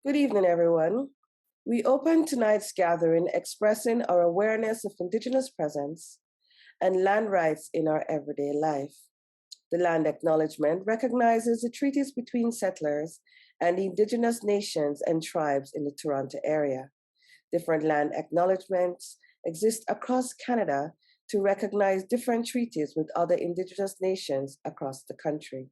Good evening, everyone. We open tonight's gathering expressing our awareness of Indigenous presence and land rights in our everyday life. The Land Acknowledgement recognizes the treaties between settlers and the Indigenous nations and tribes in the Toronto area. Different land acknowledgements exist across Canada to recognize different treaties with other Indigenous nations across the country.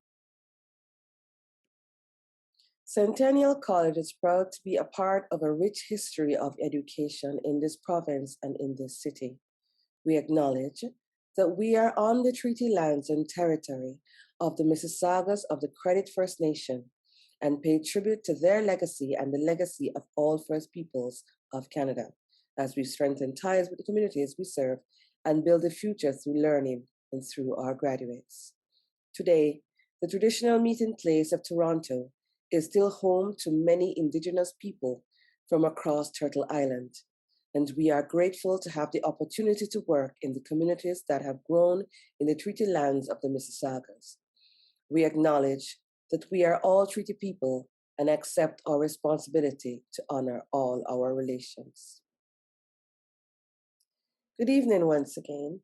Centennial College is proud to be a part of a rich history of education in this province and in this city. We acknowledge that we are on the treaty lands and territory of the Mississaugas of the Credit First Nation and pay tribute to their legacy and the legacy of all First Peoples of Canada as we strengthen ties with the communities we serve and build a future through learning and through our graduates. Today, the traditional meeting place of Toronto is still home to many Indigenous people from across Turtle Island, and we are grateful to have the opportunity to work in the communities that have grown in the treaty lands of the Mississaugas. We acknowledge that we are all treaty people and accept our responsibility to honor all our relations. Good evening once again.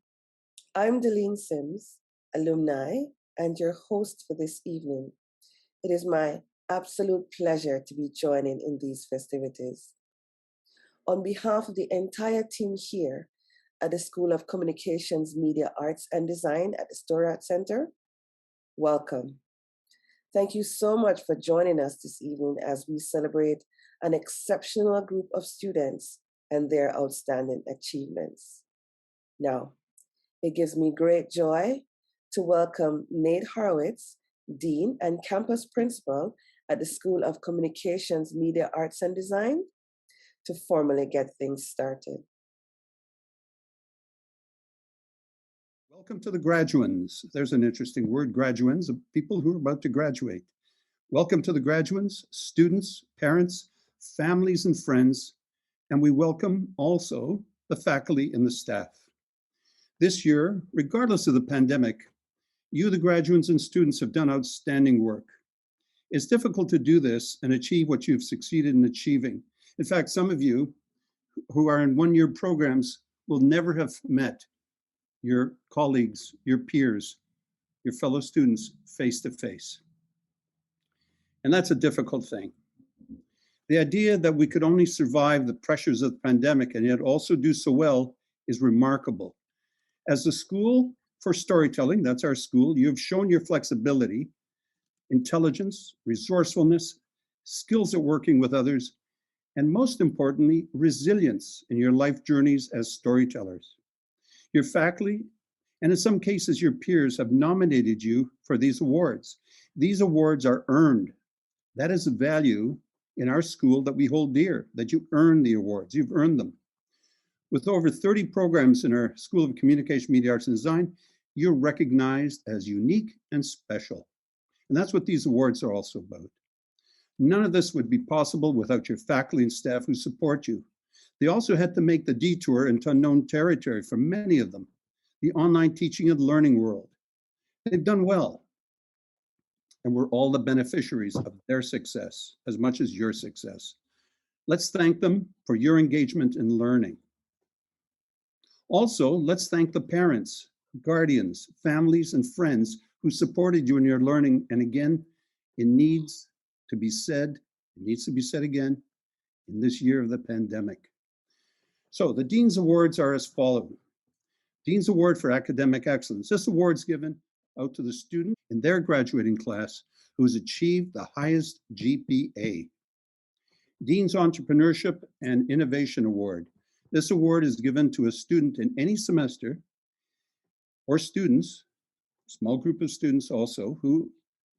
I'm Delene Sims, alumni, and your host for this evening. It is my absolute pleasure to be joining in these festivities. On behalf of the entire team here at the School of Communications, Media Arts and Design at the Story Arts Center, welcome. Thank you so much for joining us this evening as we celebrate an exceptional group of students and their outstanding achievements. Now, it gives me great joy to welcome Nate Horowitz, Dean and Campus Principal at the School of Communications, Media Arts and Design, to formally get things started. Welcome to the graduands. There's an interesting word, graduands, of people who are about to graduate. Welcome to the graduands, students, parents, families, and friends, and we welcome also the faculty and the staff. This year, regardless of the pandemic, you, the graduands and students, have done outstanding work. It's difficult to do this and achieve what you've succeeded in achieving. In fact, some of you who are in one-year programs will never have met your colleagues, your peers, your fellow students face to face. And that's a difficult thing. The idea that we could only survive the pressures of the pandemic and yet also do so well is remarkable. As the School for Storytelling, that's our school, you've shown your flexibility, intelligence, resourcefulness, skills at working with others, and most importantly, resilience in your life journeys as storytellers. Your faculty, and in some cases your peers, have nominated you for these awards. These awards are earned. That is a value in our school that we hold dear, that you earn the awards, you've earned them. With over 30 programs in our School of Communication, Media Arts and Design, you're recognized as unique and special. And that's what these awards are also about. None of this would be possible without your faculty and staff who support you. They also had to make the detour into unknown territory for many of them, the online teaching and learning world. They've done well. And we're all the beneficiaries of their success as much as your success. Let's thank them for your engagement in learning. Also, let's thank the parents, guardians, families, and friends who supported you in your learning. And again, it needs to be said again in this year of the pandemic. So the Dean's Awards are as follows. Dean's Award for Academic Excellence. This award is given out to the student in their graduating class who has achieved the highest GPA. Dean's Entrepreneurship and Innovation Award. This award is given to a student in any semester or students, small group of students also, who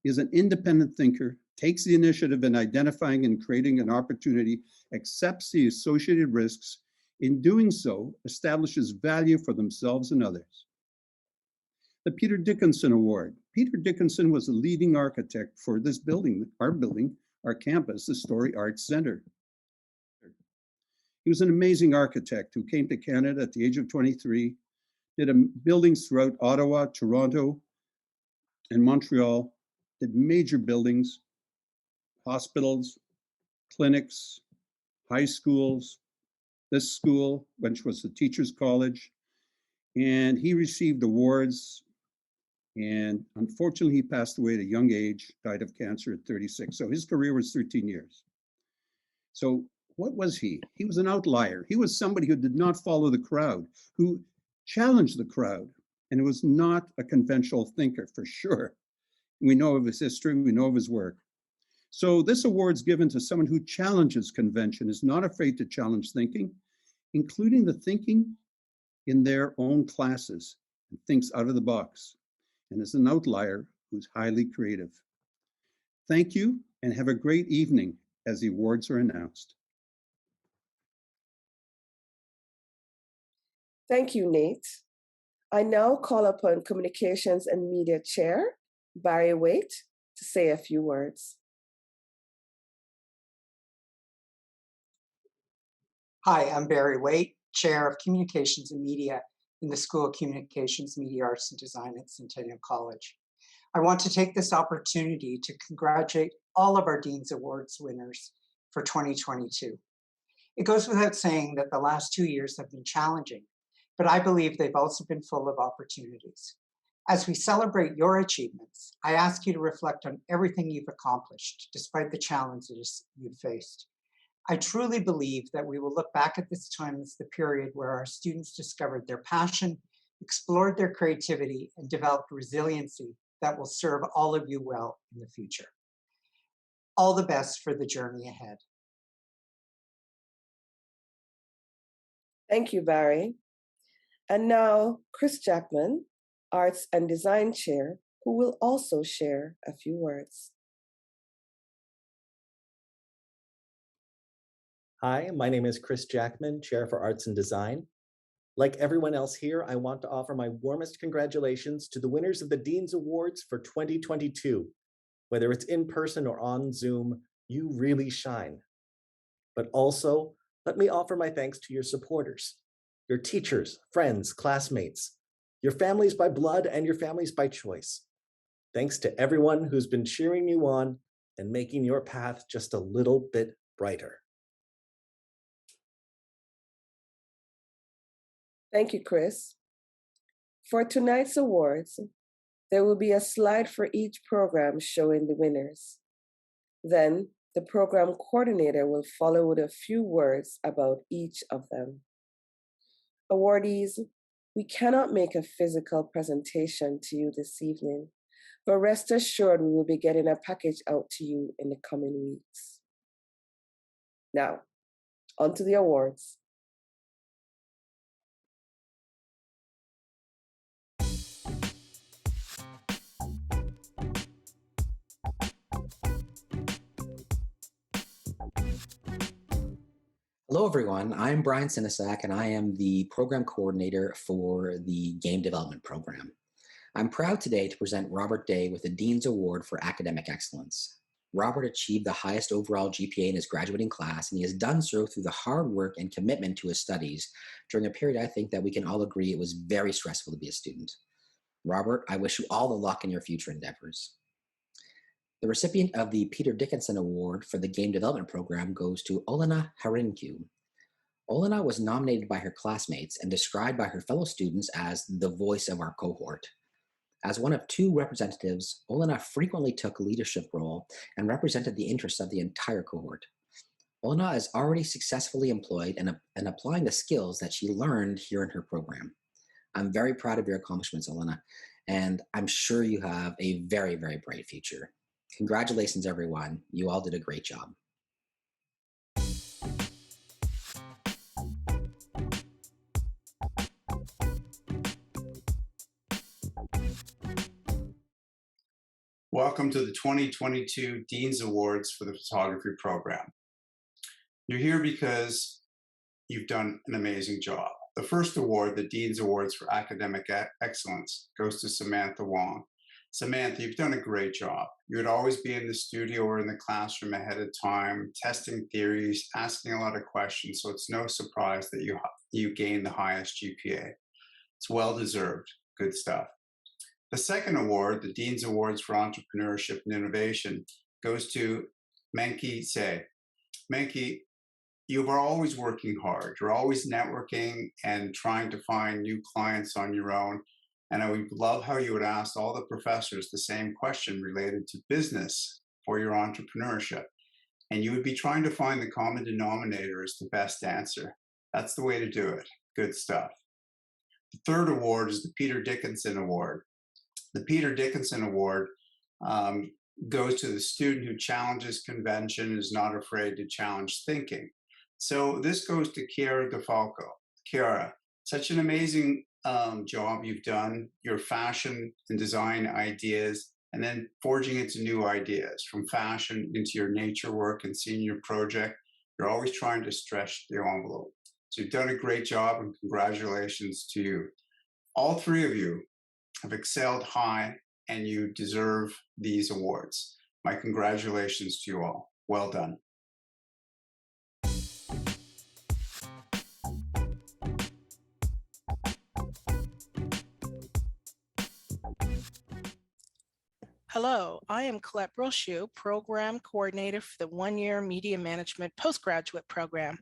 is an independent thinker, takes the initiative in identifying and creating an opportunity, accepts the associated risks, in doing so, establishes value for themselves and others. The Peter Dickinson Award. Peter Dickinson was the leading architect for this building, our campus, the Story Arts Center. He was an amazing architect who came to Canada at the age of 23, did buildings throughout Ottawa, Toronto, and Montreal, did major buildings, hospitals, clinics, high schools, this school, which was the Teachers College, and he received awards. And unfortunately, he passed away at a young age, died of cancer at 36. So his career was 13 years. So what was he? He was an outlier. He was somebody who did not follow the crowd, who challenged the crowd, and was not a conventional thinker for sure. We know of his history, we know of his work. So this award's given to someone who challenges convention, is not afraid to challenge thinking, including the thinking in their own classes, and thinks out of the box, and is an outlier who's highly creative. Thank you, and have a great evening as the awards are announced. Thank you, Nate. I now call upon Communications and Media Chair, Barry Waite, to say a few words. Hi, I'm Barry Waite, Chair of Communications and Media in the School of Communications, Media Arts and Design at Centennial College. I want to take this opportunity to congratulate all of our Dean's Awards winners for 2022. It goes without saying that the last 2 years have been challenging, but I believe they've also been full of opportunities. As we celebrate your achievements, I ask you to reflect on everything you've accomplished despite the challenges you've faced. I truly believe that we will look back at this time as the period where our students discovered their passion, explored their creativity, and developed resiliency that will serve all of you well in the future. All the best for the journey ahead. Thank you, Barry. And now, Chris Jackman, Arts and Design Chair, who will also share a few words. Hi, my name is Chris Jackman, Chair for Arts and Design. Like everyone else here, I want to offer my warmest congratulations to the winners of the Dean's Awards for 2022. Whether it's in person or on Zoom, you really shine. But also, let me offer my thanks to your supporters, your teachers, friends, classmates, your families by blood and your families by choice. Thanks to everyone who's been cheering you on and making your path just a little bit brighter. Thank you, Chris. For tonight's awards, there will be a slide for each program showing the winners. Then, the program coordinator will follow with a few words about each of them. Awardees, we cannot make a physical presentation to you this evening, but rest assured we will be getting a package out to you in the coming weeks. Now, on to the awards. Hello, everyone. I'm Brian Sinisak, and I am the program coordinator for the Game Development Program. I'm proud today to present Robert Day with the Dean's Award for Academic Excellence. Robert achieved the highest overall GPA in his graduating class, and he has done so through the hard work and commitment to his studies during a period I think that we can all agree it was very stressful to be a student. Robert, I wish you all the luck in your future endeavors. The recipient of the Peter Dickinson Award for the Game Development Program goes to Elena Escalada. Elena was nominated by her classmates and described by her fellow students as the voice of our cohort. As one of two representatives, Elena frequently took a leadership role and represented the interests of the entire cohort. Elena is already successfully employed and applying the skills that she learned here in her program. I'm very proud of your accomplishments, Elena, and I'm sure you have a very, very bright future. Congratulations, everyone. You all did a great job. Welcome to the 2022 Dean's Awards for the Photography Program. You're here because you've done an amazing job. The first award, the Dean's Awards for Academic Excellence, goes to Samantha Wong. Samantha, you've done a great job. You would always be in the studio or in the classroom ahead of time, testing theories, asking a lot of questions, so it's no surprise that you gained the highest GPA. It's well-deserved. Good stuff. The second award, the Dean's Awards for Entrepreneurship and Innovation, goes to Micah Bucholtz. Mankey, you are always working hard. You're always networking and trying to find new clients on your own. And I would love how you would ask all the professors the same question related to business for your entrepreneurship. And you would be trying to find the common denominator as the best answer. That's the way to do it. Good stuff. The third award is the Peter Dickinson Award. The Peter Dickinson Award goes to the student who challenges convention and is not afraid to challenge thinking. So this goes to Chiara DeFalco. Chiara, such an amazing job you've done, your fashion and design ideas, and then forging into new ideas from fashion into your nature work and senior project. You're always trying to stretch the envelope. So you've done a great job, and congratulations to you. All three of you have excelled high, and you deserve these awards. My congratulations to you all. Well done. Hello, I am Colette Brochu, Program Coordinator for the one-year Media Management Postgraduate Program.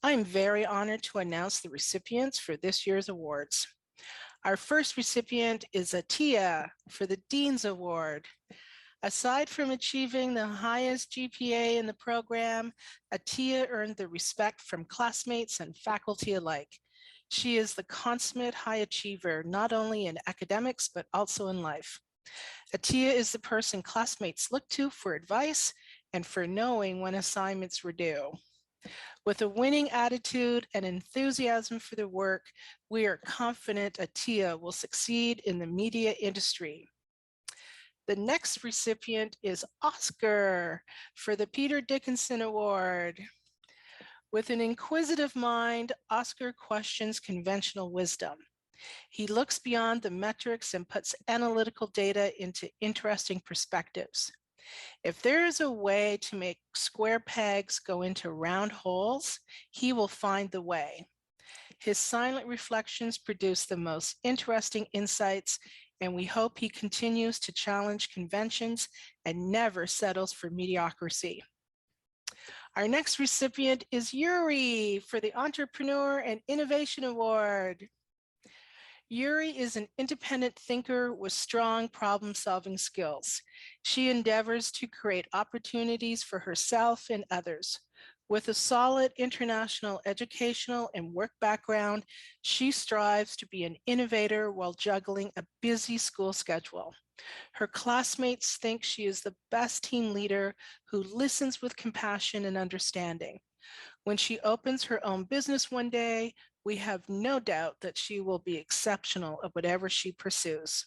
I am very honored to announce the recipients for this year's awards. Our first recipient is Atia for the Dean's Award. Aside from achieving the highest GPA in the program, Atia earned the respect from classmates and faculty alike. She is the consummate high achiever, not only in academics, but also in life. Atia is the person classmates look to for advice and for knowing when assignments were due. With a winning attitude and enthusiasm for the work, we are confident Atia will succeed in the media industry. The next recipient is Oscar for the Peter Dickinson Award. With an inquisitive mind, Oscar questions conventional wisdom. He looks beyond the metrics and puts analytical data into interesting perspectives. If there is a way to make square pegs go into round holes, he will find the way. His silent reflections produce the most interesting insights, and we hope he continues to challenge conventions and never settles for mediocrity. Our next recipient is Yuri for the Entrepreneur and Innovation Award. Yuri is an independent thinker with strong problem-solving skills. She endeavors to create opportunities for herself and others. With a solid international educational and work background, she strives to be an innovator while juggling a busy school schedule. Her classmates think she is the best team leader who listens with compassion and understanding. When she opens her own business one day, we have no doubt that she will be exceptional at whatever she pursues.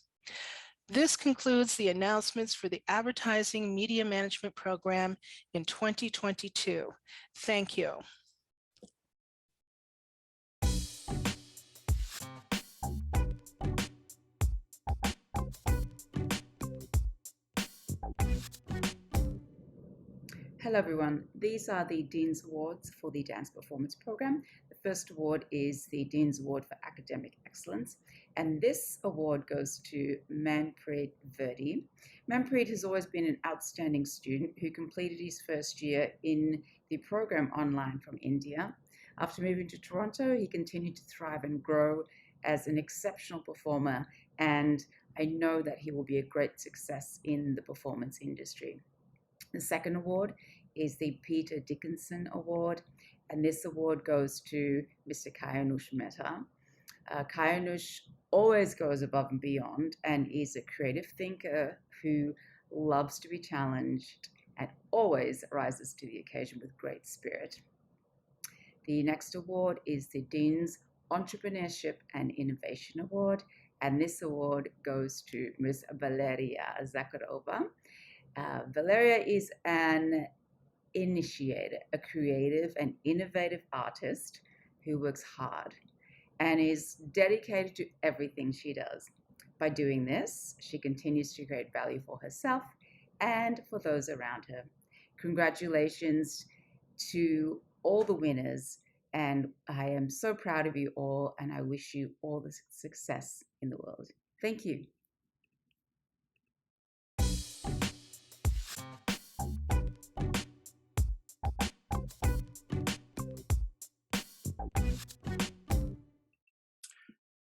This concludes the announcements for the Advertising Media Management Program in 2022. Thank you. Hello everyone, these are the Dean's Awards for the Dance Performance Program. The first award is the Dean's Award for Academic Excellence, and this award goes to Manpreet Verdi. Manpreet has always been an outstanding student who completed his first year in the program online from India. After moving to Toronto, he continued to thrive and grow as an exceptional performer, and I know that he will be a great success in the performance industry. The second award is the Peter Dickinson Award, and this award goes to Mr. Kayanush Mehta. Kayanush always goes above and beyond and is a creative thinker who loves to be challenged and always rises to the occasion with great spirit. The next award is the Dean's Entrepreneurship and Innovation Award, and this award goes to Ms. Valeria Zakharova. Valeria is an initiator, a creative and innovative artist who works hard and is dedicated to everything she does. By doing this, she continues to create value for herself and for those around her. Congratulations to all the winners, and I am so proud of you all, and I wish you all the success in the world. Thank you.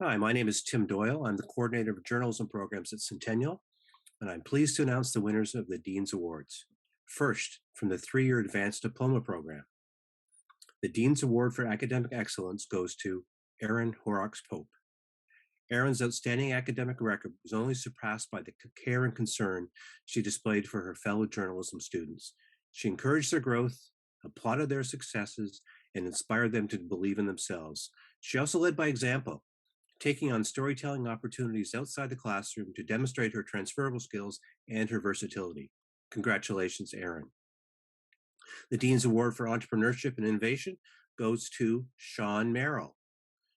Hi, my name is Tim Doyle. I'm the coordinator of journalism programs at Centennial, and I'm pleased to announce the winners of the Dean's Awards. First, from the 3-year Advanced Diploma Program. The Dean's Award for Academic Excellence goes to Erin Horox Pope. Erin's outstanding academic record was only surpassed by the care and concern she displayed for her fellow journalism students. She encouraged their growth, applauded their successes, and inspired them to believe in themselves. She also led by example, taking on storytelling opportunities outside the classroom to demonstrate her transferable skills and her versatility. Congratulations, Erin. The Dean's Award for Entrepreneurship and Innovation goes to Sean Merrill.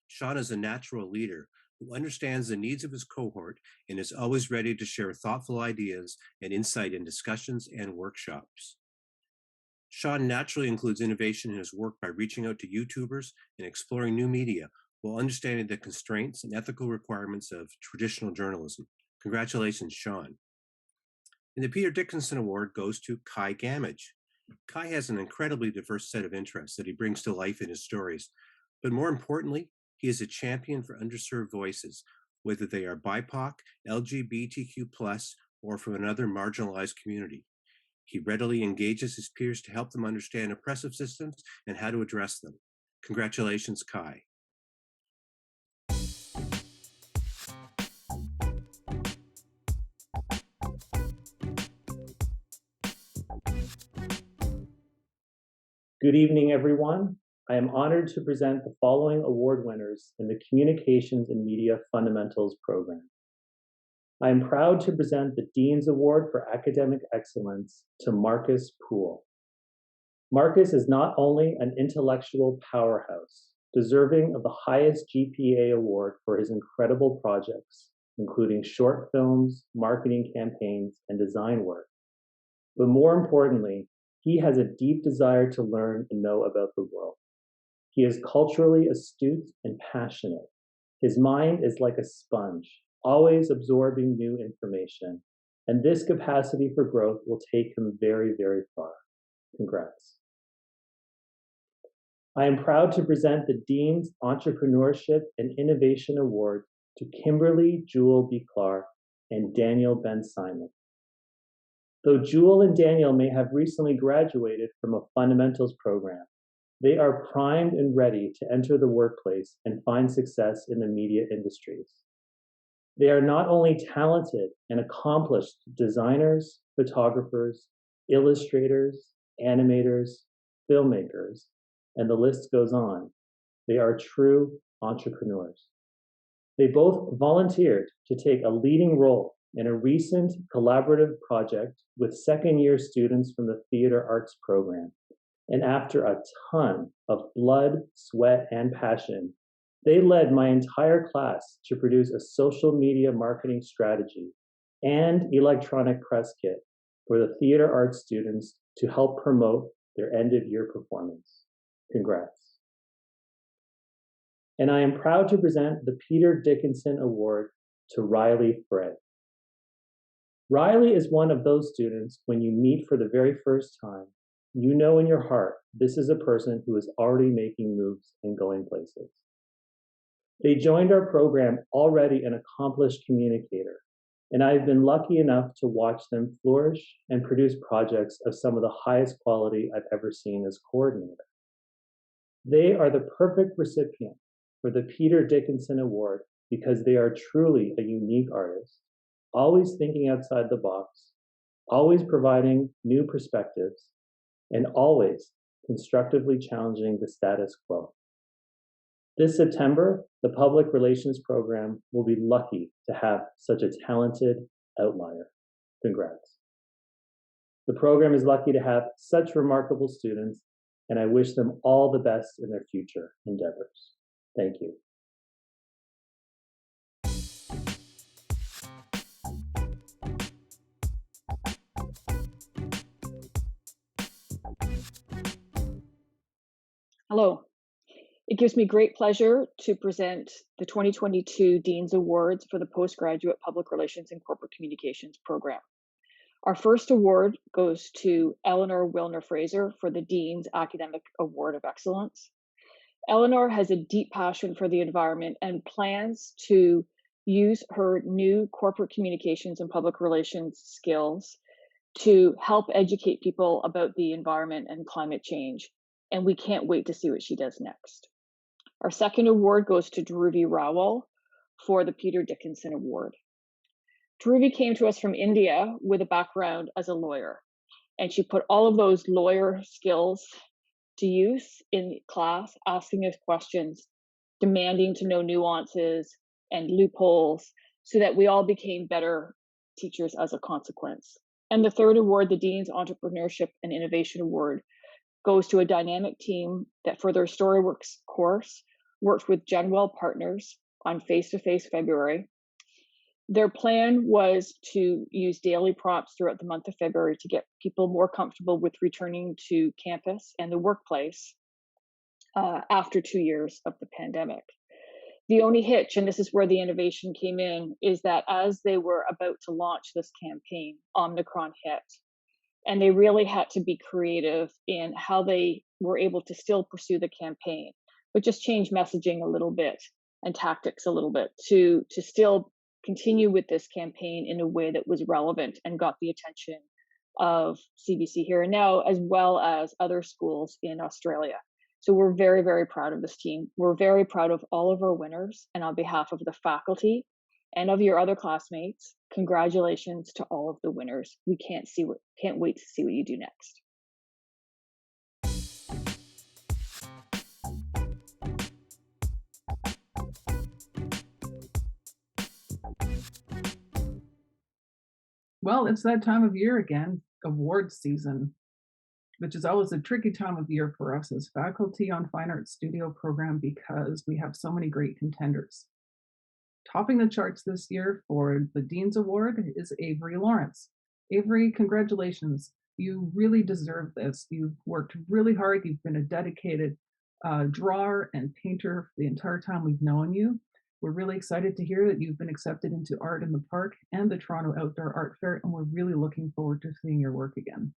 Sean is a natural leader who understands the needs of his cohort and is always ready to share thoughtful ideas and insight in discussions and workshops. Sean naturally includes innovation in his work by reaching out to YouTubers and exploring new media while understanding the constraints and ethical requirements of traditional journalism. Congratulations, Sean. And the Peter Dickinson Award goes to Kai Gamage. Kai has an incredibly diverse set of interests that he brings to life in his stories, but more importantly, he is a champion for underserved voices, whether they are BIPOC, LGBTQ+, or from another marginalized community. He readily engages his peers to help them understand oppressive systems and how to address them. Congratulations, Kai. Good evening, everyone. I am honored to present the following award winners in the Communications and Media Fundamentals program. I am proud to present the Dean's Award for Academic Excellence to Marcus Poole. Marcus is not only an intellectual powerhouse, deserving of the highest GPA award for his incredible projects, including short films, marketing campaigns, and design work, but more importantly, he has a deep desire to learn and know about the world. He is culturally astute and passionate. His mind is like a sponge, always absorbing new information, and this capacity for growth will take him very, very far. Congrats. I am proud to present the Dean's Entrepreneurship and Innovation Award to Kimberly Jewell Clark and Daniel Ben Simon. Though Jewell and Daniel may have recently graduated from a fundamentals program, they are primed and ready to enter the workplace and find success in the media industries. They are not only talented and accomplished designers, photographers, illustrators, animators, filmmakers, and the list goes on. They are true entrepreneurs. They both volunteered to take a leading role in a recent collaborative project with second-year students from the Theater Arts program. And after a ton of blood, sweat, and passion, they led my entire class to produce a social media marketing strategy and electronic press kit for the Theater Arts students to help promote their end-of-year performance. Congrats. And I am proud to present the Peter Dickinson Award to Riley Frey. Riley is one of those students when you meet for the very first time, you know in your heart this is a person who is already making moves and going places. They joined our program already an accomplished communicator, and I've been lucky enough to watch them flourish and produce projects of some of the highest quality I've ever seen as coordinator. They are the perfect recipient for the Peter Dickinson Award because they are truly a unique artist, always thinking outside the box, always providing new perspectives, and always constructively challenging the status quo. This September, the Public Relations Program will be lucky to have such a talented outlier. Congrats. The program is lucky to have such remarkable students, and I wish them all the best in their future endeavors. Thank you. Hello. It gives me great pleasure to present the 2022 Dean's Awards for the Postgraduate Public Relations and Corporate Communications program. Our first award goes to Eleanor Wilner Fraser for the Dean's Academic Award of Excellence. Eleanor has a deep passion for the environment and plans to use her new corporate communications and public relations skills to help educate people about the environment and climate change. And we can't wait to see what she does next. Our second award goes to Druvy Rowell for the Peter Dickinson Award. Druvy came to us from India with a background as a lawyer, and she put all of those lawyer skills to use in class, asking us questions, demanding to know nuances and loopholes so that we all became better teachers as a consequence. And the third award, the Dean's Entrepreneurship and Innovation Award, goes to a dynamic team that for their StoryWorks course worked with Jewell partners on Face-to-Face February. Their plan was to use daily prompts throughout the month of February to get people more comfortable with returning to campus and the workplace after 2 years of the pandemic. The only hitch, and this is where the innovation came in, is that as they were about to launch this campaign, Omicron hit. And they really had to be creative in how they were able to still pursue the campaign, but just change messaging a little bit and tactics a little bit to still continue with this campaign in a way that was relevant and got the attention of CBC Here and Now, as well as other schools in Australia. So we're very, very proud of this team. We're very proud of all of our winners. And on behalf of the faculty and of your other classmates, congratulations to all of the winners. We can't wait to see what you do next. Well, it's that time of year again, awards season, which is always a tricky time of year for us as faculty on Fine Arts Studio program because we have so many great contenders. Topping the charts this year for the Dean's Award is Avery Lawrence. Avery, congratulations. You really deserve this. You've worked really hard. You've been a dedicated drawer and painter the entire time we've known you. We're really excited to hear that you've been accepted into Art in the Park and the Toronto Outdoor Art Fair, and we're really looking forward to seeing your work again.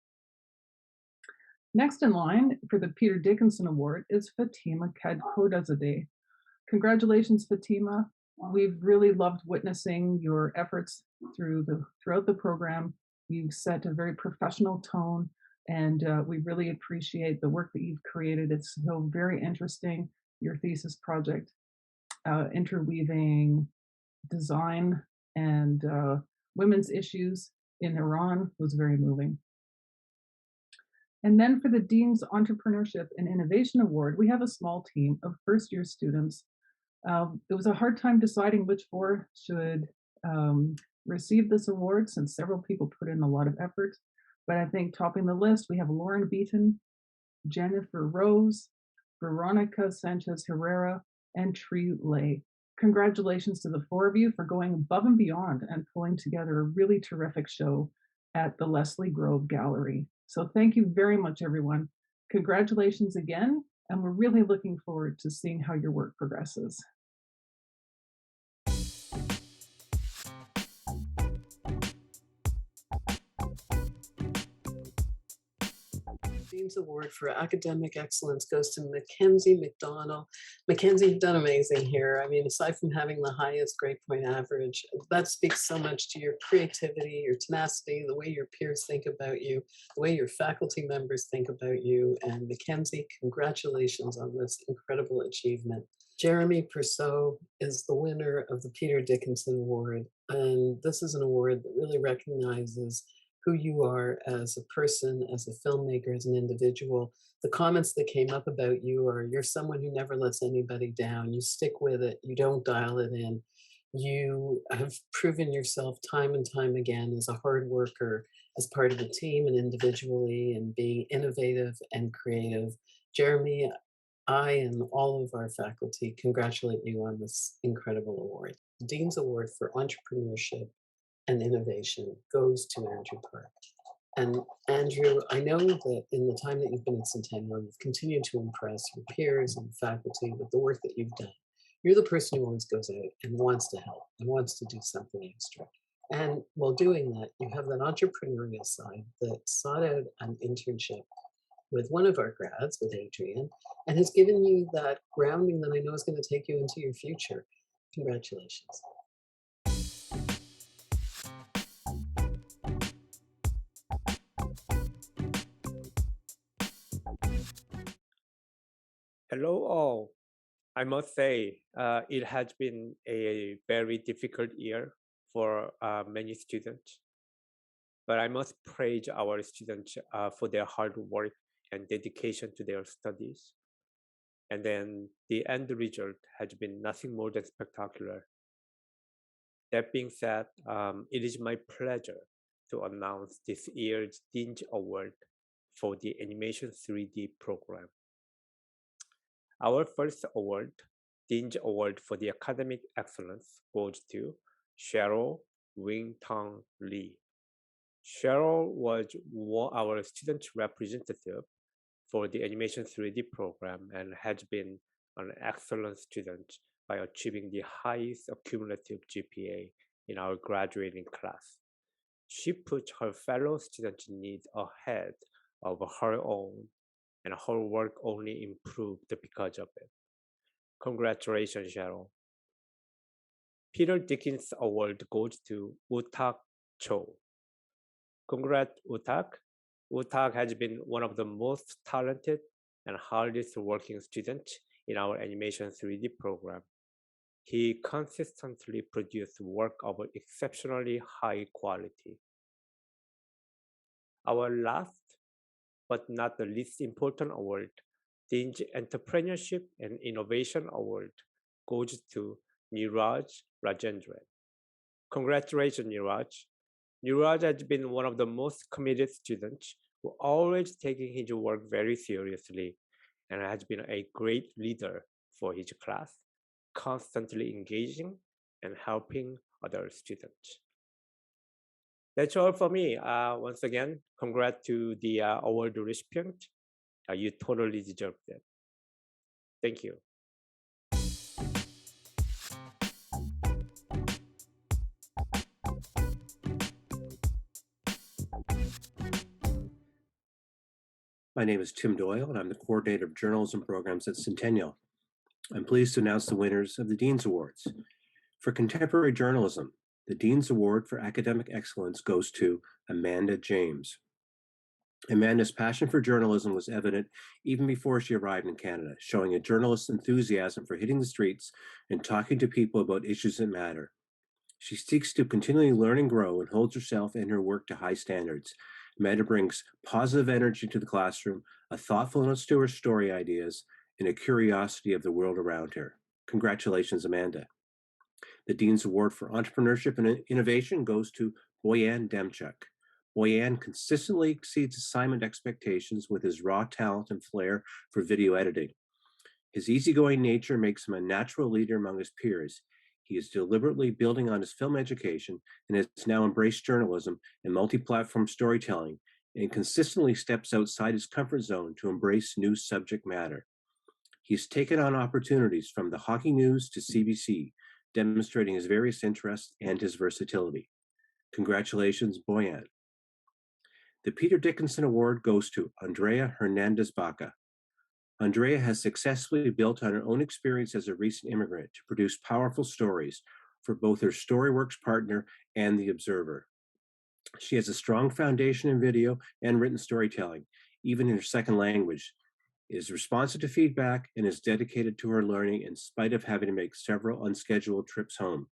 Next in line for the Peter Dickinson Award is Fatima Cad Codezade. Congratulations, Fatima. We've really loved witnessing your efforts throughout the program. You've set a very professional tone, and we really appreciate the work that you've created. It's so very interesting, your thesis project, interweaving design and women's issues in Iran was very moving. And then for the Dean's Entrepreneurship and Innovation Award, we have a small team of first-year students. It was a hard time deciding which four should receive this award since several people put in a lot of effort. But I think topping the list, we have Lauren Beaton, Jennifer Rose, Veronica Sanchez Herrera, and Tree Lay. Congratulations to the four of you for going above and beyond and pulling together a really terrific show at the Leslie Grove Gallery. So thank you very much, everyone. Congratulations again, and we're really looking forward to seeing how your work progresses. Dean's Award for Academic Excellence goes to Mackenzie McDonald. Mackenzie, you've done amazing here. I mean, aside from having the highest grade point average, that speaks so much to your creativity, your tenacity, the way your peers think about you, the way your faculty members think about you. And Mackenzie, congratulations on this incredible achievement. Jeremy Persaud is the winner of the Peter Dickinson Award. And this is an award that really recognizes who you are as a person, as a filmmaker, as an individual. The comments that came up about you are, you're someone who never lets anybody down. You stick with it. You don't dial it in. You have proven yourself time and time again as a hard worker, as part of a team and individually, and being innovative and creative. Jeremy, I and all of our faculty congratulate you on this incredible award. The Dean's Award for Entrepreneurship and Innovation goes to Andrew Park. And Andrew, I know that in the time that you've been at Centennial, you've continued to impress your peers and faculty with the work that you've done. You're the person who always goes out and wants to help and wants to do something extra. And while doing that, you have that entrepreneurial side that sought out an internship with one of our grads, with Adrian, and has given you that grounding that I know is going to take you into your future. Congratulations. Hello all. I must say, it has been a very difficult year for many students, but I must praise our students for their hard work and dedication to their studies. And then the end result has been nothing more than spectacular. That being said, it is my pleasure to announce this year's Dean's Award for the Animation 3D program. Our first award, Dean's Award for the Academic Excellence, goes to Cheryl Wing-Tong Lee. Cheryl was our student representative for the Animation 3D program and has been an excellent student by achieving the highest cumulative GPA in our graduating class. She put her fellow students' needs ahead of her own, and her work only improved because of it. Congratulations, Cheryl. Peter Dickinson Award goes to Utak Cho. Congrats, Utak. Utak has been one of the most talented and hardest working students in our Animation 3D program. He consistently produced work of exceptionally high quality. Our last but not the least important award, the Entrepreneurship and Innovation Award, goes to Niraj Rajendran. Congratulations, Niraj. Niraj has been one of the most committed students who always taking his work very seriously and has been a great leader for his class, constantly engaging and helping other students. That's all for me. Once again, congrats to the award recipient. You totally deserve it. Thank you. My name is Tim Doyle, and I'm the coordinator of journalism programs at Centennial. I'm pleased to announce the winners of the Dean's Awards. For contemporary journalism, the Dean's Award for Academic Excellence goes to Amanda James. Amanda's passion for journalism was evident even before she arrived in Canada, showing a journalist's enthusiasm for hitting the streets and talking to people about issues that matter. She seeks to continually learn and grow and holds herself and her work to high standards. Amanda brings positive energy to the classroom, a thoughtfulness to her story ideas, and a curiosity of the world around her. Congratulations, Amanda. The Dean's Award for Entrepreneurship and Innovation goes to Boyan Demchuk. Boyan consistently exceeds assignment expectations with his raw talent and flair for video editing. His easygoing nature makes him a natural leader among his peers. He is deliberately building on his film education and has now embraced journalism and multi-platform storytelling and consistently steps outside his comfort zone to embrace new subject matter. He's taken on opportunities from the hockey news to CBC, demonstrating his various interests and his versatility. Congratulations, Boyan. The Peter Dickinson Award goes to Andrea Hernandez-Baca. Andrea has successfully built on her own experience as a recent immigrant to produce powerful stories for both her StoryWorks partner and The Observer. She has a strong foundation in video and written storytelling, even in her second language, is responsive to feedback, and is dedicated to her learning in spite of having to make several unscheduled trips home.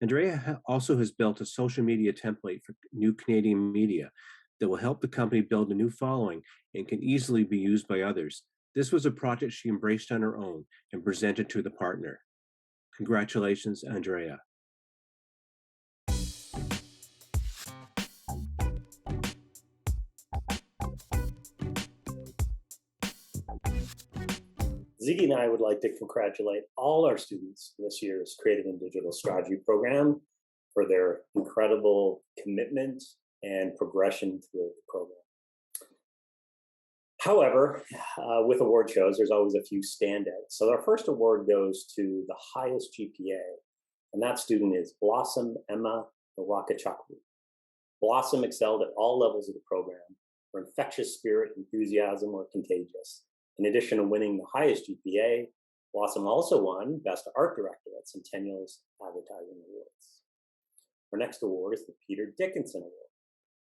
Andrea also has built a social media template for New Canadian Media that will help the company build a new following and can easily be used by others. This was a project she embraced on her own and presented to the partner. Congratulations, Andrea. Ziggy and I would like to congratulate all our students in this year's Creative and Digital Strategy program for their incredible commitment and progression through the program. However, with award shows, there's always a few standouts. So our first award goes to the highest GPA, and that student is Blossom Emma Nawakachakwu. Blossom excelled at all levels of the program Her infectious spirit, enthusiasm were contagious. In addition to winning the highest GPA, Blossom also won Best Art Director at Centennial's Advertising Awards. Our next award is the Peter Dickinson Award,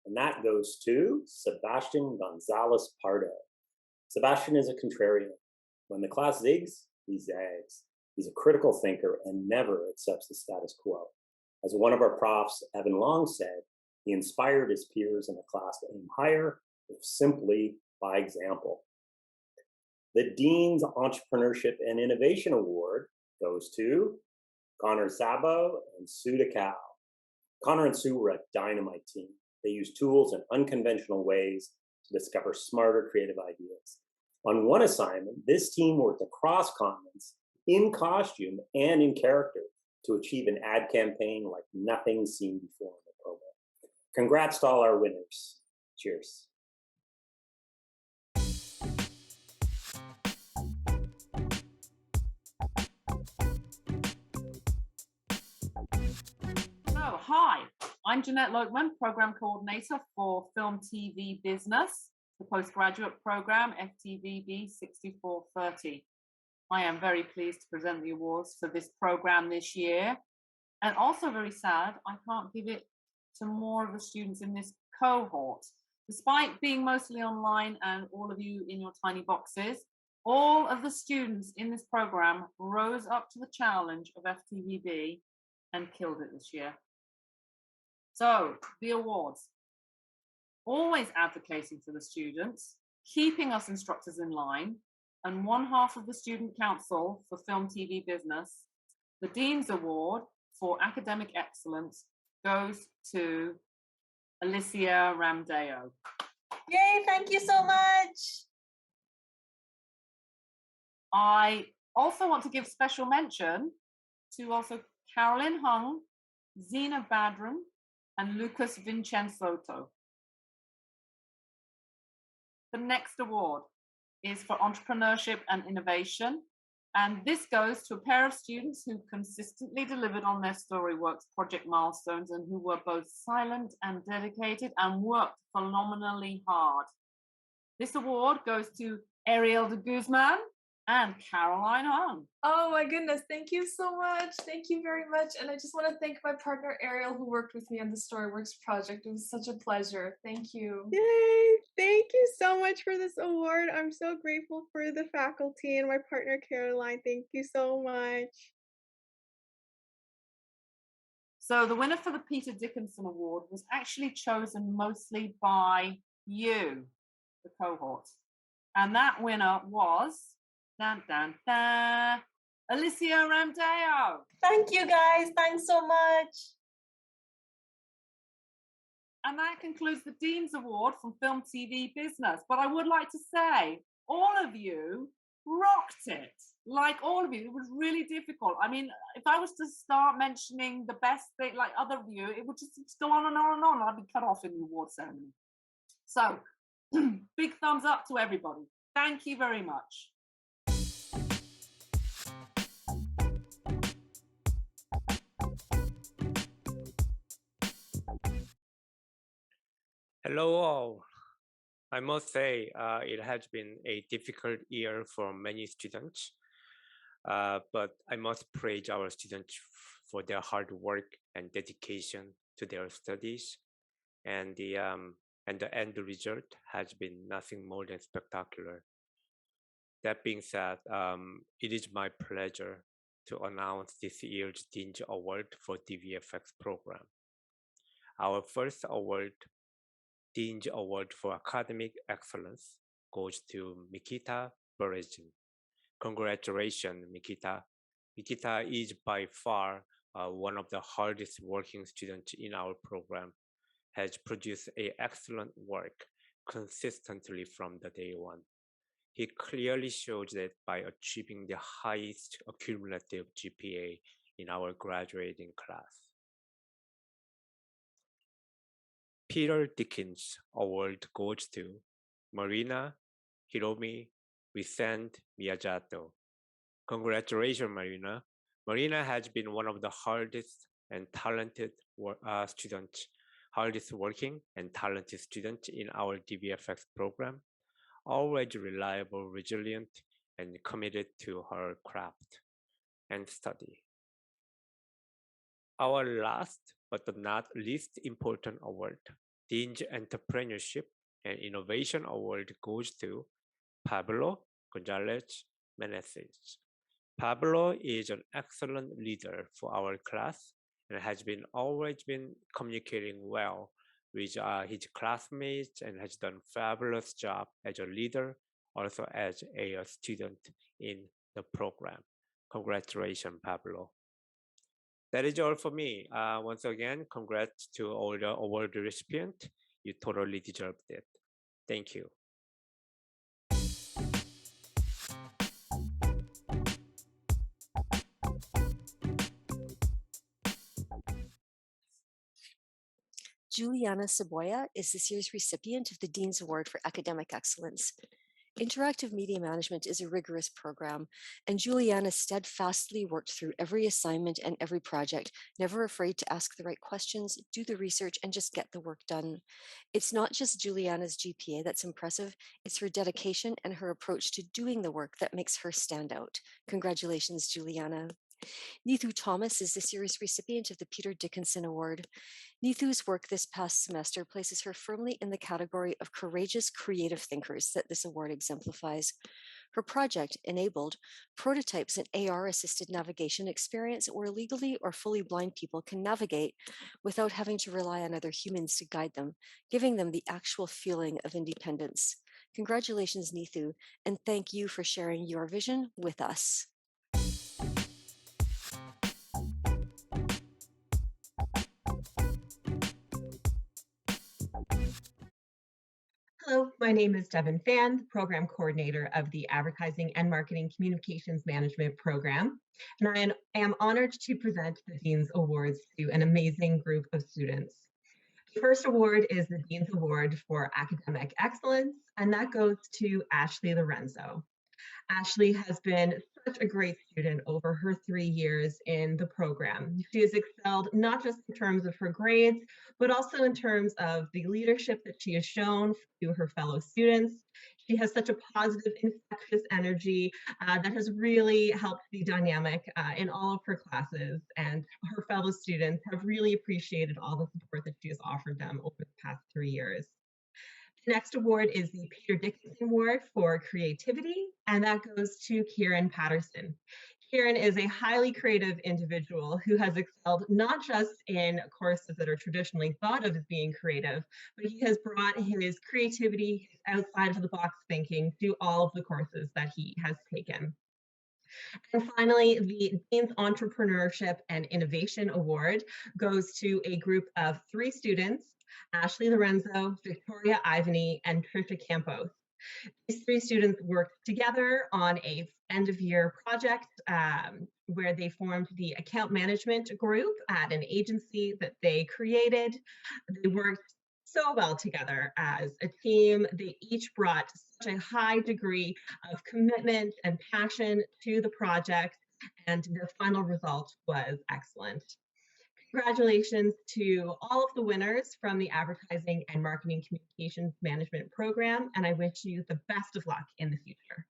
and that goes to Sebastian Gonzalez Pardo. Sebastian is a contrarian. When the class zigs, he zags. He's a critical thinker and never accepts the status quo. As one of our profs, Evan Long, said, he inspired his peers in the class to aim higher, if simply by example. The Dean's Entrepreneurship and Innovation Award goes to Connor Szabo and Sue DeCal. Connor and Sue were a dynamite team. They used tools in unconventional ways to discover smarter creative ideas. On one assignment, this team worked across continents in costume and in character to achieve an ad campaign like nothing seen before in the program. Congrats to all our winners. Cheers. So, hi, I'm Jeanette Lokman, Program Coordinator for Film TV Business, the postgraduate program FTVB 6430. I am very pleased to present the awards for this program this year, and also very sad I can't give it to more of the students in this cohort. Despite being mostly online and all of you in your tiny boxes, all of the students in this program rose up to the challenge of FTVB and killed it this year. So, the awards. Always advocating for the students, keeping us instructors in line, and one half of the Student Council for Film TV Business. The Dean's Award for Academic Excellence goes to Alicia Ramdeo. Yay, thank you so much. I also want to give special mention to also Carolyn Hung, Zena Badran, and Lucas Vincenzotto. The next award is for Entrepreneurship and Innovation, and this goes to a pair of students who consistently delivered on their StoryWorks project milestones and who were both silent and dedicated and worked phenomenally hard. This award goes to Ariel de Guzman and Caroline Hung. Oh my goodness, thank you so much. Thank you very much. And I just want to thank my partner Ariel who worked with me on the StoryWorks project. It was such a pleasure. Thank you. Yay! Thank you so much for this award. I'm so grateful for the faculty and my partner Caroline. Thank you so much. So the winner for the Peter Dickinson Award was actually chosen mostly by you, the cohort. And that winner was dun, dun, dun, Alicia Ramdeo. Thank you guys. Thanks so much. And that concludes the Dean's Award from Film TV Business. But I would like to say, all of you rocked it. Like all of you, it was really difficult. I mean, if I was to start mentioning the best thing, like other of you, it would just go on and on and on. I'd be cut off in the award ceremony. So, big thumbs up to everybody. Thank you very much. Hello all. I must say it has been a difficult year for many students, but I must praise our students for their hard work and dedication to their studies, and the end result has been nothing more than spectacular. That being said, it is my pleasure to announce this year's Dean's Award for DVFX program. Our first award, Dean's Award for Academic Excellence, goes to Mikita Berezin. Congratulations, Mikita. Mikita is by far one of the hardest working students in our program, has produced excellent work consistently from the day one. He clearly shows that by achieving the highest cumulative GPA in our graduating class. Peter Dickens Award goes to Marina Hiromi Vicente Miyazato. Congratulations, Marina. Marina has been one of the hardest and talented students hardest working and talented student in our DVFX program, always reliable, resilient, and committed to her craft and study. Our last but not least important award, Dean's Entrepreneurship and Innovation Award, goes to Pablo Gonzalez Meneses. Pablo is an excellent leader for our class and has always been communicating well with his classmates and has done a fabulous job as a leader, also as a student in the program. Congratulations, Pablo. That is all for me. Once again, congrats to all the award recipients. You totally deserved it. Thank you. Juliana Saboya is this year's recipient of the Dean's Award for Academic Excellence. Interactive media management is a rigorous program, and Juliana steadfastly worked through every assignment and every project, never afraid to ask the right questions, do the research, and just get the work done. It's not just Juliana's GPA that's impressive, it's her dedication and her approach to doing the work that makes her stand out. Congratulations, Juliana. Neethu Thomas is this year's recipient of the Peter Dickinson Award. Neethu's work this past semester places her firmly in the category of courageous, creative thinkers that this award exemplifies. Her project enabled prototypes an AR-assisted navigation experience where legally or fully blind people can navigate without having to rely on other humans to guide them, giving them the actual feeling of independence. Congratulations, Neethu, and thank you for sharing your vision with us. Hello, my name is Devin Fan, the Program Coordinator of the Advertising and Marketing Communications Management Program, and I am honored to present the Dean's Awards to an amazing group of students. The first award is the Dean's Award for Academic Excellence, and that goes to Ashley Lorenzo. Ashley has been such a great student over her 3 years in the program. She has excelled not just in terms of her grades, but also in terms of the leadership that she has shown to her fellow students. She has such a positive, infectious energy that has really helped the dynamic in all of her classes, and her fellow students have really appreciated all the support that she has offered them over the past 3 years. The next award is the Peter Dickinson Award for Creativity, and that goes to Kieran Patterson. Kieran is a highly creative individual who has excelled not just in courses that are traditionally thought of as being creative, but he has brought his creativity, his outside of the box thinking to all of the courses that he has taken. And finally, the Dean's Entrepreneurship and Innovation Award goes to a group of 3 students, Ashley Lorenzo, Victoria Ivany, and Trisha Campos. These 3 students worked together on a end-of-year project where they formed the account management group at an agency that they created. They worked so well together as a team. They each brought such a high degree of commitment and passion to the project, and the final result was excellent. Congratulations to all of the winners from the Advertising and Marketing Communications Management Program, and I wish you the best of luck in the future.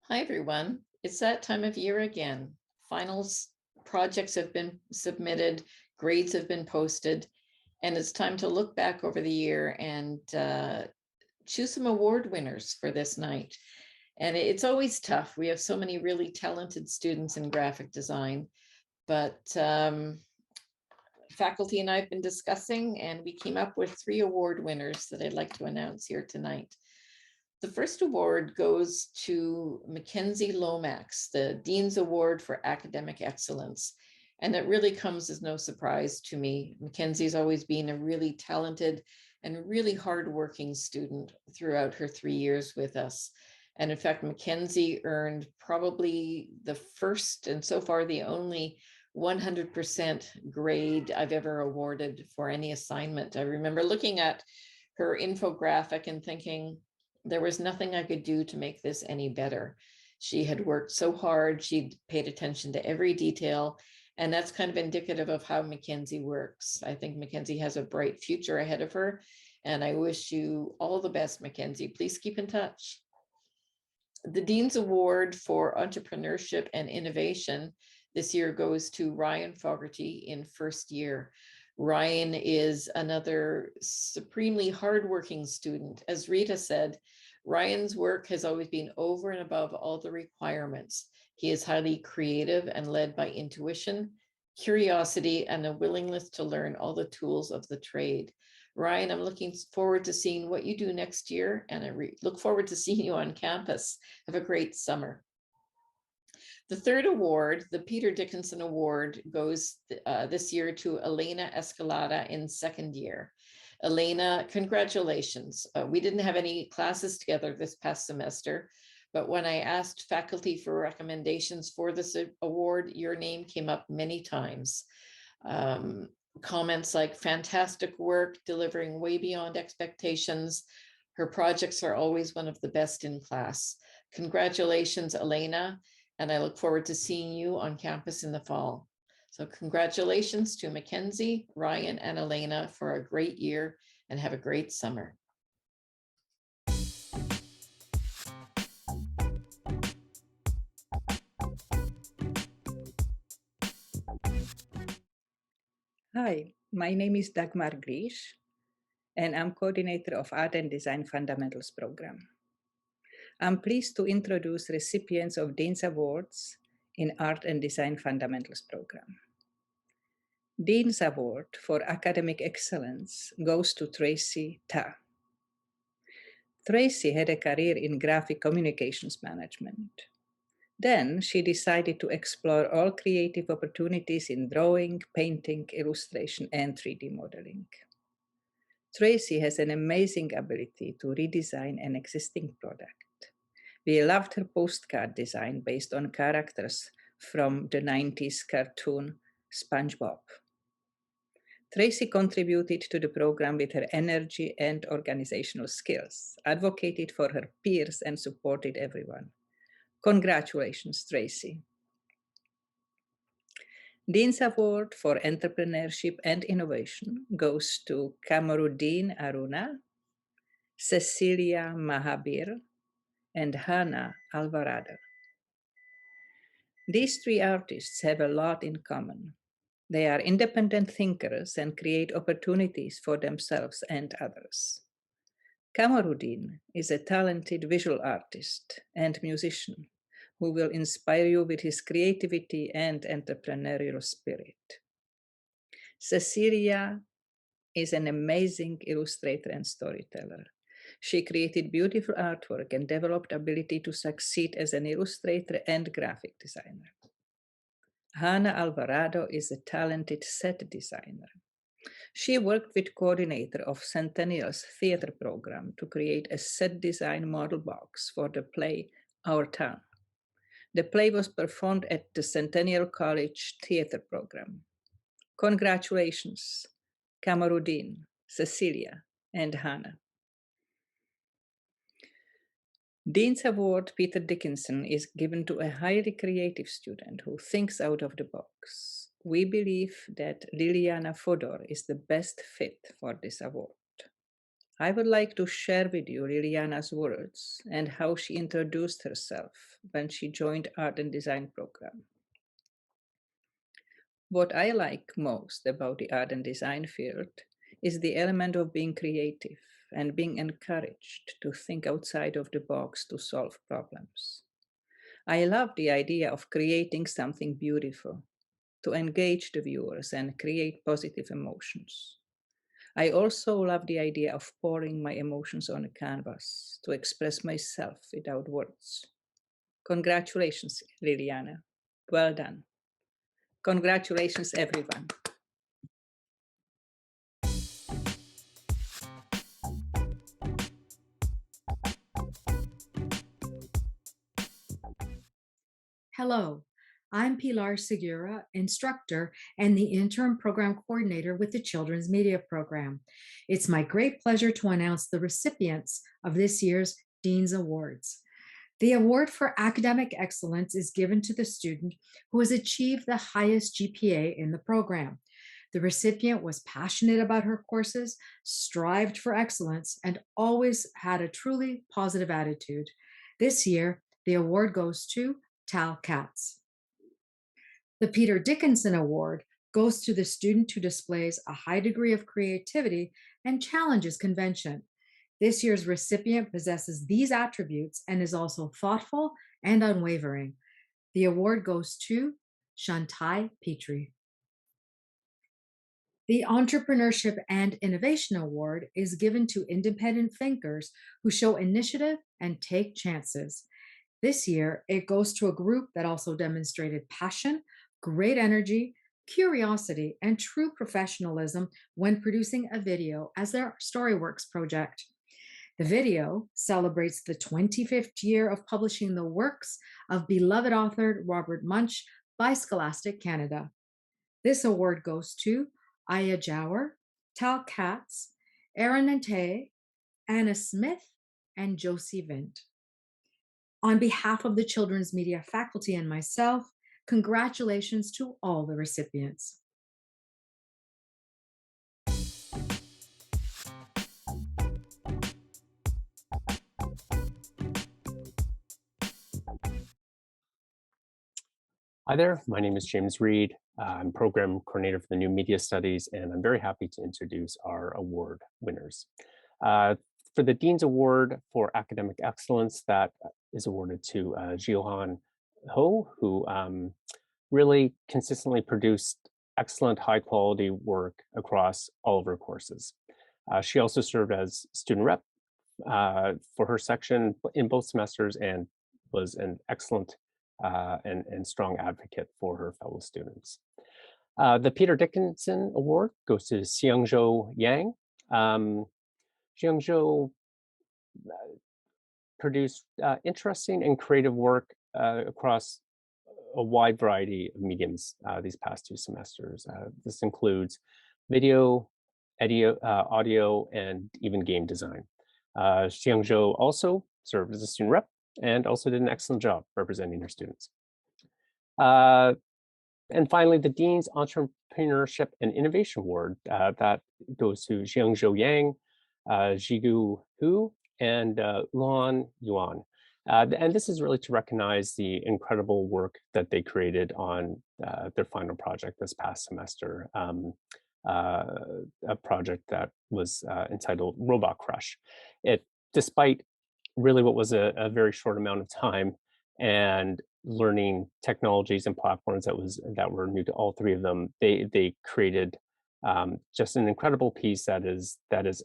Hi, everyone. It's that time of year again. Finals projects have been submitted, grades have been posted, and it's time to look back over the year and choose some award winners for this night. And it's always tough. We have so many really talented students in graphic design, but faculty and I have been discussing, and we came up with 3 award winners that I'd like to announce here tonight. The first award goes to Mackenzie Lomax, the Dean's Award for Academic Excellence. And it really comes as no surprise to me. Mackenzie's always been a really talented and really hardworking student throughout her 3 years with us. And in fact, Mackenzie earned probably the first and so far the only 100% grade I've ever awarded for any assignment. I remember looking at her infographic and thinking, There was nothing I could do to make this any better. She had worked so hard, she'd paid attention to every detail, and that's kind of indicative of how Mackenzie works. I think Mackenzie has a bright future ahead of her, and I wish you all the best, Mackenzie. Please keep in touch. The Dean's Award for Entrepreneurship and Innovation this year goes to Ryan Fogarty in first year. Ryan is another supremely hardworking student. As Rita said, Ryan's work has always been over and above all the requirements. He is highly creative and led by intuition, curiosity, and a willingness to learn all the tools of the trade. Ryan, I'm looking forward to seeing what you do next year, and I look forward to seeing you on campus. Have a great summer. The third award, the Peter Dickinson Award, goes this year to Elena Escalada in second year. Elena, congratulations. We didn't have any classes together this past semester, but when I asked faculty for recommendations for this award, your name came up many times. Comments like fantastic work, delivering way beyond expectations. Her projects are always one of the best in class. Congratulations, Elena, and I look forward to seeing you on campus in the fall. So congratulations to Mackenzie, Ryan, and Elena for a great year, and have a great summer. Hi, my name is Dagmar Grish, and I'm coordinator of Art and Design Fundamentals program. I'm pleased to introduce recipients of Dean's Awards in Art and Design Fundamentals program. Dean's Award for Academic Excellence goes to Tracy Ta. Tracy had a career in graphic communications management. Then she decided to explore all creative opportunities in drawing, painting, illustration, and 3D modeling. Tracy has an amazing ability to redesign an existing product. We loved her postcard design based on characters from the 90s cartoon SpongeBob. Tracy contributed to the program with her energy and organizational skills, advocated for her peers, and supported everyone. Congratulations, Tracy. Dean's Award for Entrepreneurship and Innovation goes to Kamarudin Aruna, Cecilia Mahabir, and Hannah Alvarado. These three artists have a lot in common. They are independent thinkers and create opportunities for themselves and others. Kamarudin is a talented visual artist and musician who will inspire you with his creativity and entrepreneurial spirit. Cecilia is an amazing illustrator and storyteller. She created beautiful artwork and developed ability to succeed as an illustrator and graphic designer. Hannah Alvarado is a talented set designer. She worked with coordinator of Centennial's theater program to create a set design model box for the play Our Town. The play was performed at the Centennial College theater program. Congratulations, Kamarudin, Cecilia, and Hannah. Dean's Award Peter Dickinson is given to a highly creative student who thinks out of the box. We believe that Liliana Fodor is the best fit for this award. I would like to share with you Liliana's words and how she introduced herself when she joined Art and Design program. What I like most about the art and design field is the element of being creative and being encouraged to think outside of the box to solve problems. I love the idea of creating something beautiful, to engage the viewers and create positive emotions. I also love the idea of pouring my emotions on a canvas to express myself without words. Congratulations, Liliana. Well done. Congratulations, everyone. Hello, I'm Pilar Segura, instructor and the interim program coordinator with the Children's Media Program. It's my great pleasure to announce the recipients of this year's Dean's Awards. The award for academic excellence is given to the student who has achieved the highest GPA in the program. The recipient was passionate about her courses, strived for excellence, and always had a truly positive attitude. This year, the award goes to Tal Katz. The Peter Dickinson Award goes to the student who displays a high degree of creativity and challenges convention. This year's recipient possesses these attributes and is also thoughtful and unwavering. The award goes to Shantai Petrie. The Entrepreneurship and Innovation Award is given to independent thinkers who show initiative and take chances. This year, it goes to a group that also demonstrated passion, great energy, curiosity, and true professionalism when producing a video as their Storyworks project. The video celebrates the 25th year of publishing the works of beloved author Robert Munsch by Scholastic Canada. This award goes to Aya Jower, Tal Katz, Erin Nante, Anna Smith, and Josie Vint. On behalf of the Children's Media faculty and myself, congratulations to all the recipients. Hi there, my name is James Reed. I'm Program Coordinator for the New Media Studies, and I'm very happy to introduce our award winners. For the Dean's Award for Academic Excellence, that is awarded to Jihan Ho, who really consistently produced excellent high-quality work across all of her courses. She also served as student rep for her section in both semesters and was an excellent and strong advocate for her fellow students. The Peter Dickinson Award goes to Xiangzhou Yang. Xiangzhou produced interesting and creative work across a wide variety of mediums these past 2 semesters. This includes video, audio, and even game design. Xiangzhou also served as a student rep and also did an excellent job representing her students. And finally, the Dean's Entrepreneurship and Innovation Award, that goes to Xiangzhou Yang, Jigu Hu, and Luan Yuan. And this is really to recognize the incredible work that they created on their final project this past semester, a project that was entitled Robot Crush. Despite really what was a very short amount of time and learning technologies and platforms that were new to all 3 of them, they created just an incredible piece that is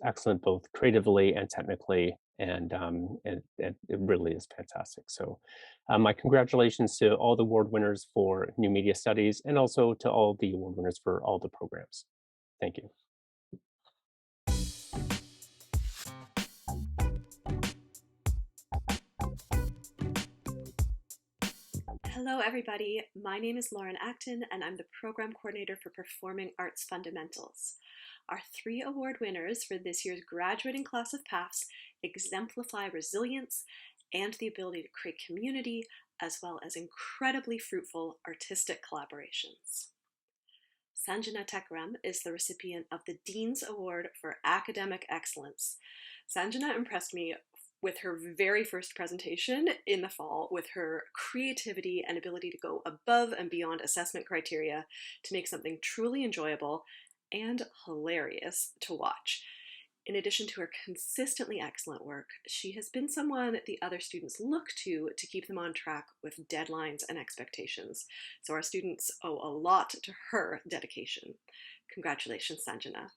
excellent both creatively and technically, and it really is fantastic. So my congratulations to all the award winners for New Media Studies and also to all the award winners for all the programs. Thank you. Hello, everybody. My name is Lauren Acton, and I'm the Program Coordinator for Performing Arts Fundamentals. Our 3 award winners for this year's graduating class of PAFs exemplify resilience and the ability to create community, as well as incredibly fruitful artistic collaborations. Sanjana Tekram is the recipient of the Dean's Award for Academic Excellence. Sanjana impressed me with her very first presentation in the fall with her creativity and ability to go above and beyond assessment criteria to make something truly enjoyable and hilarious to watch. In addition to her consistently excellent work, she has been someone the other students look to keep them on track with deadlines and expectations. So our students owe a lot to her dedication. Congratulations, Sanjana.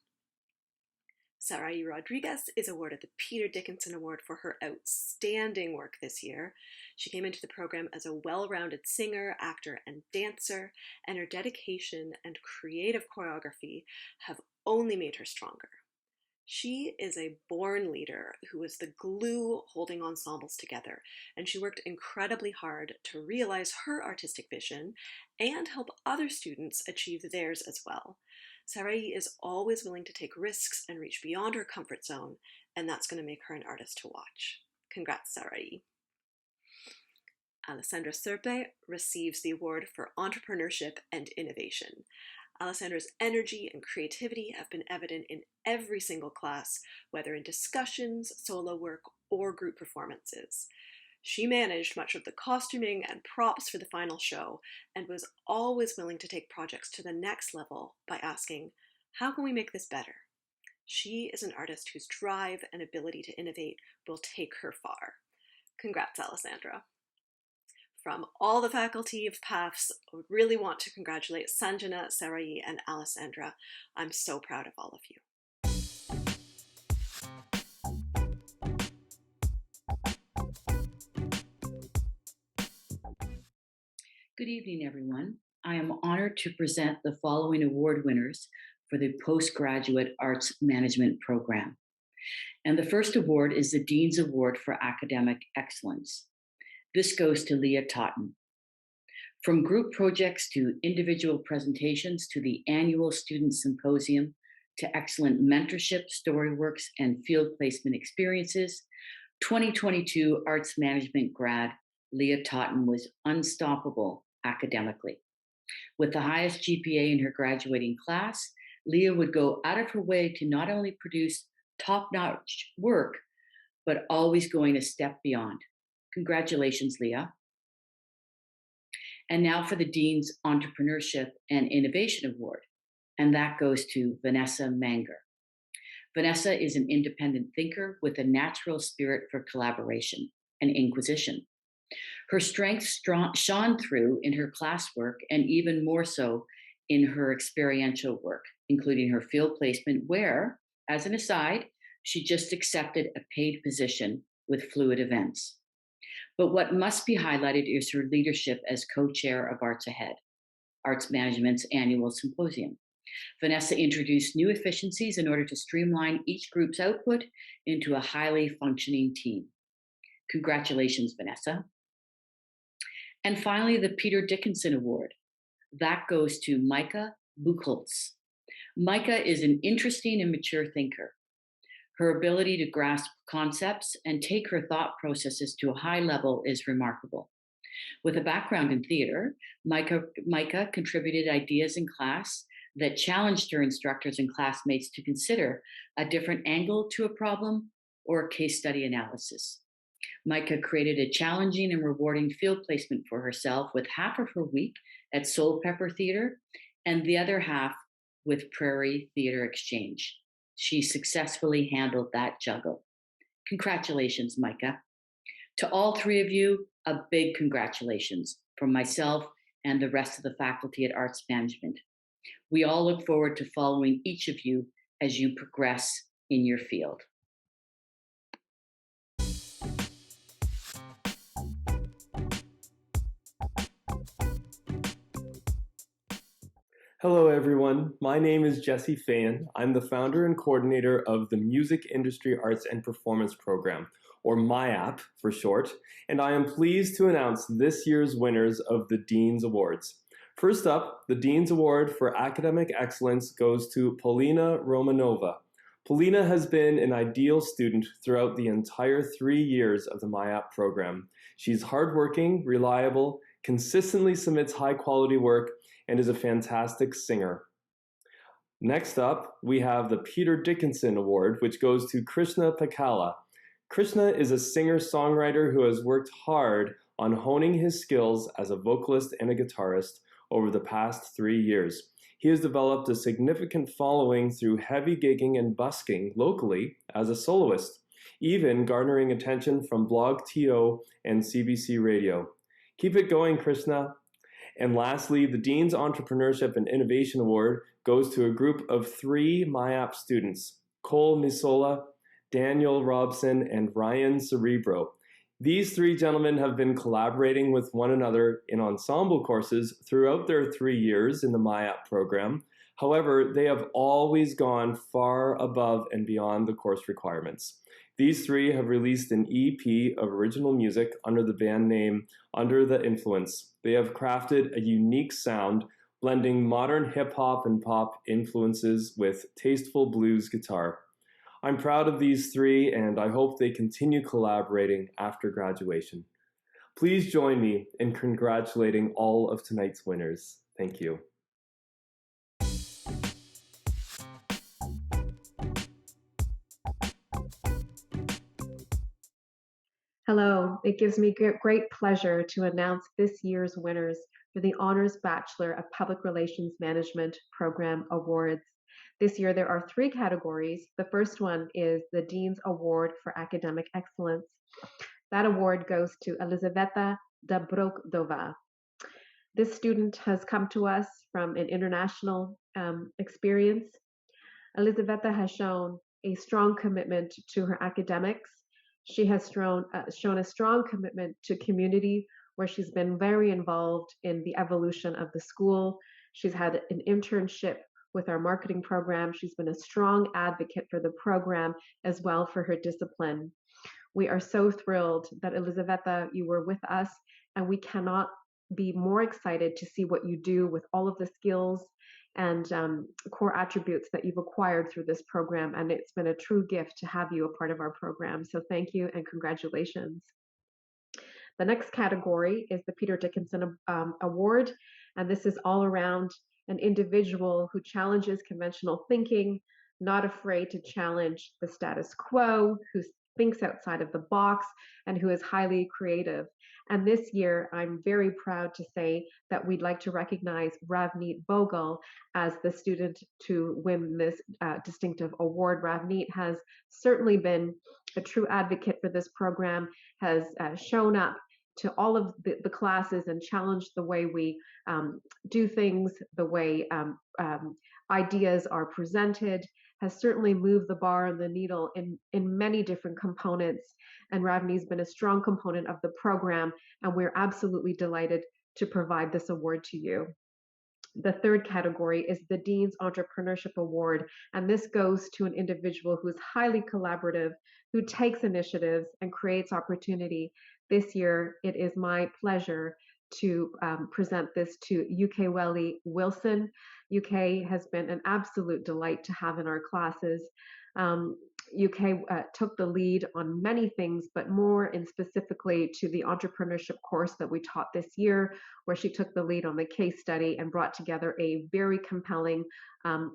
Sarai Rodriguez is awarded the Peter Dickinson Award for her outstanding work this year. She came into the program as a well-rounded singer, actor, and dancer, and her dedication and creative choreography have only made her stronger. She is a born leader who is the glue holding ensembles together, and she worked incredibly hard to realize her artistic vision and help other students achieve theirs as well. Sarai is always willing to take risks and reach beyond her comfort zone, and that's going to make her an artist to watch. Congrats, Sarai. Alessandra Serpe receives the award for Entrepreneurship and Innovation. Alessandra's energy and creativity have been evident in every single class, whether in discussions, solo work, or group performances. She managed much of the costuming and props for the final show and was always willing to take projects to the next level by asking, how can we make this better? She is an artist whose drive and ability to innovate will take her far. Congrats, Alessandra. From all the faculty of PAFS, I really want to congratulate Sanjana, Sarai, and Alessandra. I'm so proud of all of you. Good evening, everyone. I am honored to present the following award winners for the Postgraduate Arts Management Program. And the first award is the Dean's Award for Academic Excellence. This goes to Leah Totten. From group projects to individual presentations to the annual student symposium to excellent mentorship, storyworks, and field placement experiences, 2022 Arts Management grad Leah Totten was unstoppable academically. With the highest GPA in her graduating class, Leah would go out of her way to not only produce top-notch work, but always going a step beyond. Congratulations, Leah. And now for the Dean's Entrepreneurship and Innovation Award, and that goes to Vanessa Manger. Vanessa is an independent thinker with a natural spirit for collaboration and inquisition. Her strengths shone through in her classwork and even more so in her experiential work, including her field placement where, as an aside, she just accepted a paid position with Fluid Events. But what must be highlighted is her leadership as co-chair of Arts Ahead, Arts Management's annual symposium. Vanessa introduced new efficiencies in order to streamline each group's output into a highly functioning team. Congratulations, Vanessa. And finally, the Peter Dickinson Award. That goes to Micah Bucholtz. Micah is an interesting and mature thinker. Her ability to grasp concepts and take her thought processes to a high level is remarkable. With a background in theater, Micah contributed ideas in class that challenged her instructors and classmates to consider a different angle to a problem or a case study analysis. Micah created a challenging and rewarding field placement for herself with half of her week at Soul Pepper Theater and the other half with Prairie Theater Exchange. She successfully handled that juggle. Congratulations, Micah. To all three of you, a big congratulations from myself and the rest of the faculty at Arts Management. We all look forward to following each of you as you progress in your field. Hello, everyone. My name is Jesse Fayan. I'm the founder and coordinator of the Music Industry Arts and Performance Program, or MIAP for short, and I am pleased to announce this year's winners of the Dean's Awards. First up, the Dean's Award for Academic Excellence goes to Polina Romanova. Polina has been an ideal student throughout the entire 3 years of the MIAP program. She's hardworking, reliable, consistently submits high-quality work, and is a fantastic singer. Next up, we have the Peter Dickinson Award, which goes to Krishna Pakala. Krishna is a singer-songwriter who has worked hard on honing his skills as a vocalist and a guitarist over the past 3 years. He has developed a significant following through heavy gigging and busking locally as a soloist, even garnering attention from Blog TO and CBC Radio. Keep it going, Krishna. And lastly, the Dean's Entrepreneurship and Innovation Award goes to a group of 3 MIAP students, Cole Misola, Daniel Robson, and Ryan Cerebro. These 3 gentlemen have been collaborating with one another in ensemble courses throughout their 3 years in the MIAP program. However, they have always gone far above and beyond the course requirements. These 3 have released an EP of original music under the band name Under the Influence. They have crafted a unique sound, blending modern hip-hop and pop influences with tasteful blues guitar. I'm proud of these three, and I hope they continue collaborating after graduation. Please join me in congratulating all of tonight's winners. Thank you. Hello, it gives me great pleasure to announce this year's winners for the Honors Bachelor of Public Relations Management Program Awards. This year there are three categories. The first one is the Dean's Award for Academic Excellence. That award goes to Elizaveta Dobrokdova. This student has come to us from an international experience. Elizaveta has shown a strong commitment to her academics. She has shown a strong commitment to community, where she's been very involved in the evolution of the school. She's had an internship with our marketing program. She's been a strong advocate for the program as well for her discipline. We are so thrilled that Elizaveta, you were with us, and we cannot be more excited to see what you do with all of the skills and core attributes that you've acquired through this program. And it's been a true gift to have you a part of our program. So thank you and congratulations. The next category is the Peter Dickinson Award. And this is all around an individual who challenges conventional thinking, not afraid to challenge the status quo, who thinks outside of the box, and who is highly creative. And this year, I'm very proud to say that we'd like to recognize Ravneet Bogle as the student to win this distinctive award. Ravneet has certainly been a true advocate for this program, has shown up to all of the classes and challenged the way we do things, the way ideas are presented, has certainly moved the bar and the needle in many different components. And Ravneet's been a strong component of the program, and we're absolutely delighted to provide this award to you. The third category is the Dean's Entrepreneurship Award, and this goes to an individual who is highly collaborative, who takes initiatives and creates opportunity. This year, it is my pleasure to present this to Ukeweli Wilson. UK has been an absolute delight to have in our classes. UK took the lead on many things, but more and specifically to the entrepreneurship course that we taught this year, where she took the lead on the case study and brought together a very compelling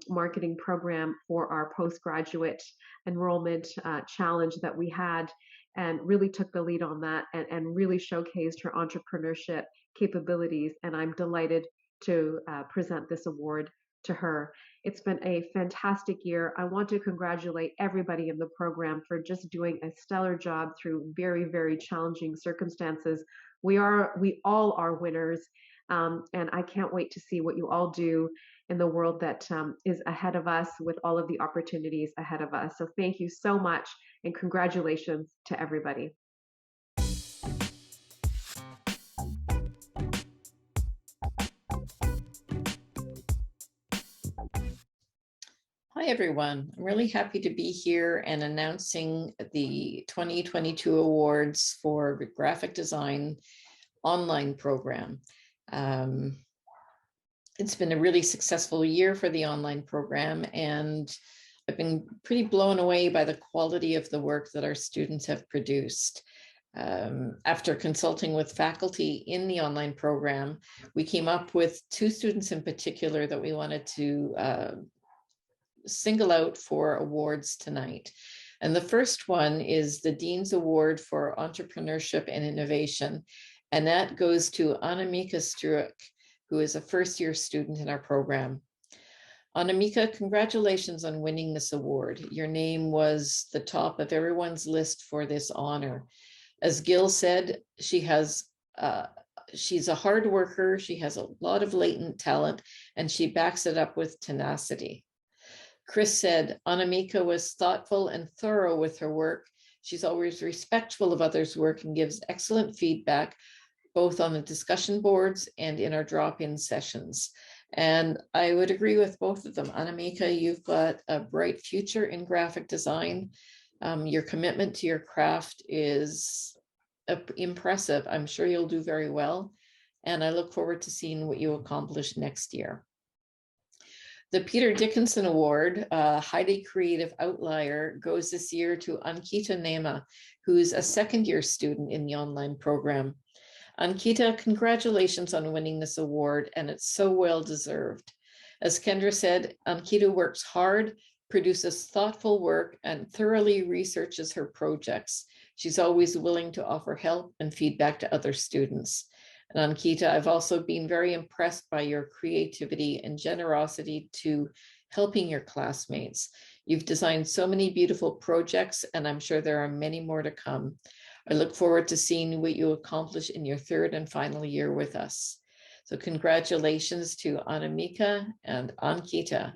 marketing program for our postgraduate enrollment challenge that we had, and really took the lead on that and really showcased her entrepreneurship capabilities. And I'm delighted to present this award to her. It's been a fantastic year. I want to congratulate everybody in the program for just doing a stellar job through very, very challenging circumstances. We all are winners, and I can't wait to see what you all do in the world that is ahead of us, with all of the opportunities ahead of us. So thank you so much, and congratulations to everybody. Hi, everyone. I'm really happy to be here and announcing the 2022 awards for the graphic design online program. It's been a really successful year for the online program, and I've been pretty blown away by the quality of the work that our students have produced. After consulting with faculty in the online program, we came up with two students in particular that we wanted to single out for awards tonight. And the first one is the Dean's Award for Entrepreneurship and Innovation. And that goes to Anamika Struik, who is a first-year student in our program. Anamika, congratulations on winning this award. Your name was the top of everyone's list for this honor. As Gil said, she's a hard worker, she has a lot of latent talent, and she backs it up with tenacity. Chris said, Anamika was thoughtful and thorough with her work. She's always respectful of others' work and gives excellent feedback, both on the discussion boards and in our drop-in sessions. And I would agree with both of them. Anamika, you've got a bright future in graphic design. Your commitment to your craft is impressive. I'm sure you'll do very well. And I look forward to seeing what you accomplish next year. The Peter Dickinson Award, highly creative outlier, goes this year to Ankita Nema, who's a second-year student in the online program. Ankita, congratulations on winning this award, and it's so well deserved. As Kendra said, Ankita works hard, produces thoughtful work, and thoroughly researches her projects. She's always willing to offer help and feedback to other students. And Ankita, I've also been very impressed by your creativity and generosity to helping your classmates. You've designed so many beautiful projects, and I'm sure there are many more to come. I look forward to seeing what you accomplish in your third and final year with us. So congratulations to Anamika and Ankita.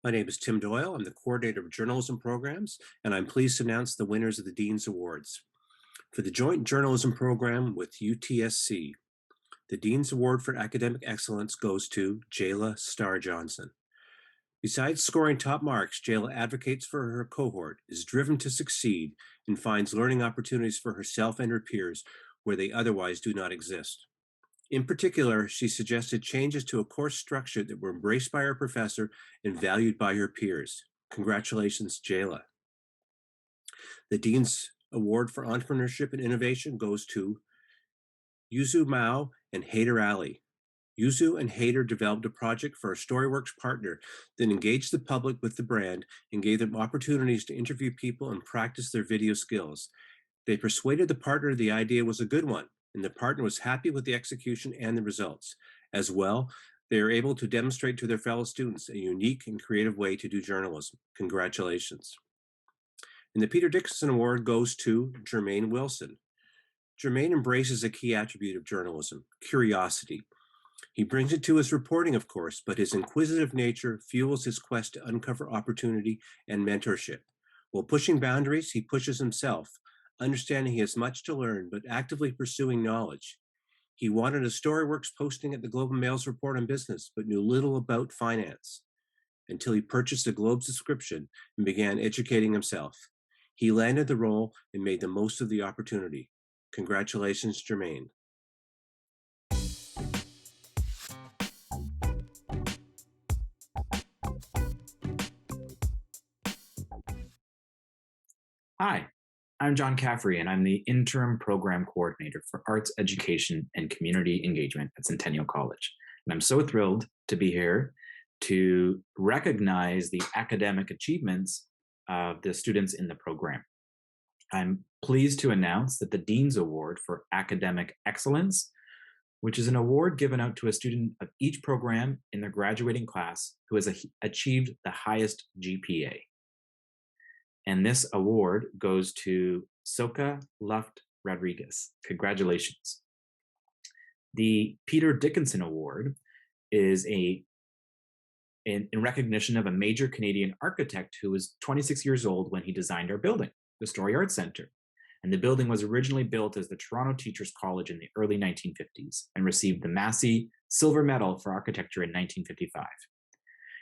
My name is Tim Doyle. I'm the coordinator of journalism programs, and I'm pleased to announce the winners of the Dean's Awards. For the joint journalism program with UTSC, the Dean's Award for Academic Excellence goes to Jayla Starr Johnson. Besides scoring top marks, Jayla advocates for her cohort, is driven to succeed, and finds learning opportunities for herself and her peers where they otherwise do not exist. In particular, she suggested changes to a course structure that were embraced by her professor and valued by her peers. Congratulations, Jayla. The Dean's Award for Entrepreneurship and Innovation goes to Yuzu Mao and Haider Ali. Yuzu and Haider developed a project for a Storyworks partner that engaged the public with the brand and gave them opportunities to interview people and practice their video skills. They persuaded the partner the idea was a good one, and the partner was happy with the execution and the results. As well, they are able to demonstrate to their fellow students a unique and creative way to do journalism. Congratulations. And the Peter Dickinson Award goes to Jermaine Wilson. Jermaine embraces a key attribute of journalism, curiosity. He brings it to his reporting, of course, but his inquisitive nature fuels his quest to uncover opportunity and mentorship. While pushing boundaries, he pushes himself, understanding he has much to learn, but actively pursuing knowledge. He wanted a Storyworks posting at the Globe and Mail's Report on Business, but knew little about finance until he purchased a Globe subscription and began educating himself. He landed the role and made the most of the opportunity. Congratulations, Jermaine. Hi, I'm John Caffrey, and I'm the Interim Program Coordinator for Arts Education and Community Engagement at Centennial College. And I'm so thrilled to be here to recognize the academic achievements of the students in the program. I'm pleased to announce that the Dean's Award for Academic Excellence, which is an award given out to a student of each program in their graduating class who has achieved the highest GPA. And this award goes to Soka Luft Rodriguez. Congratulations. The Peter Dickinson Award is in recognition of a major Canadian architect who was 26 years old when he designed our building, the Story Arts Centre. And the building was originally built as the Toronto Teachers College in the early 1950s and received the Massey Silver Medal for architecture in 1955.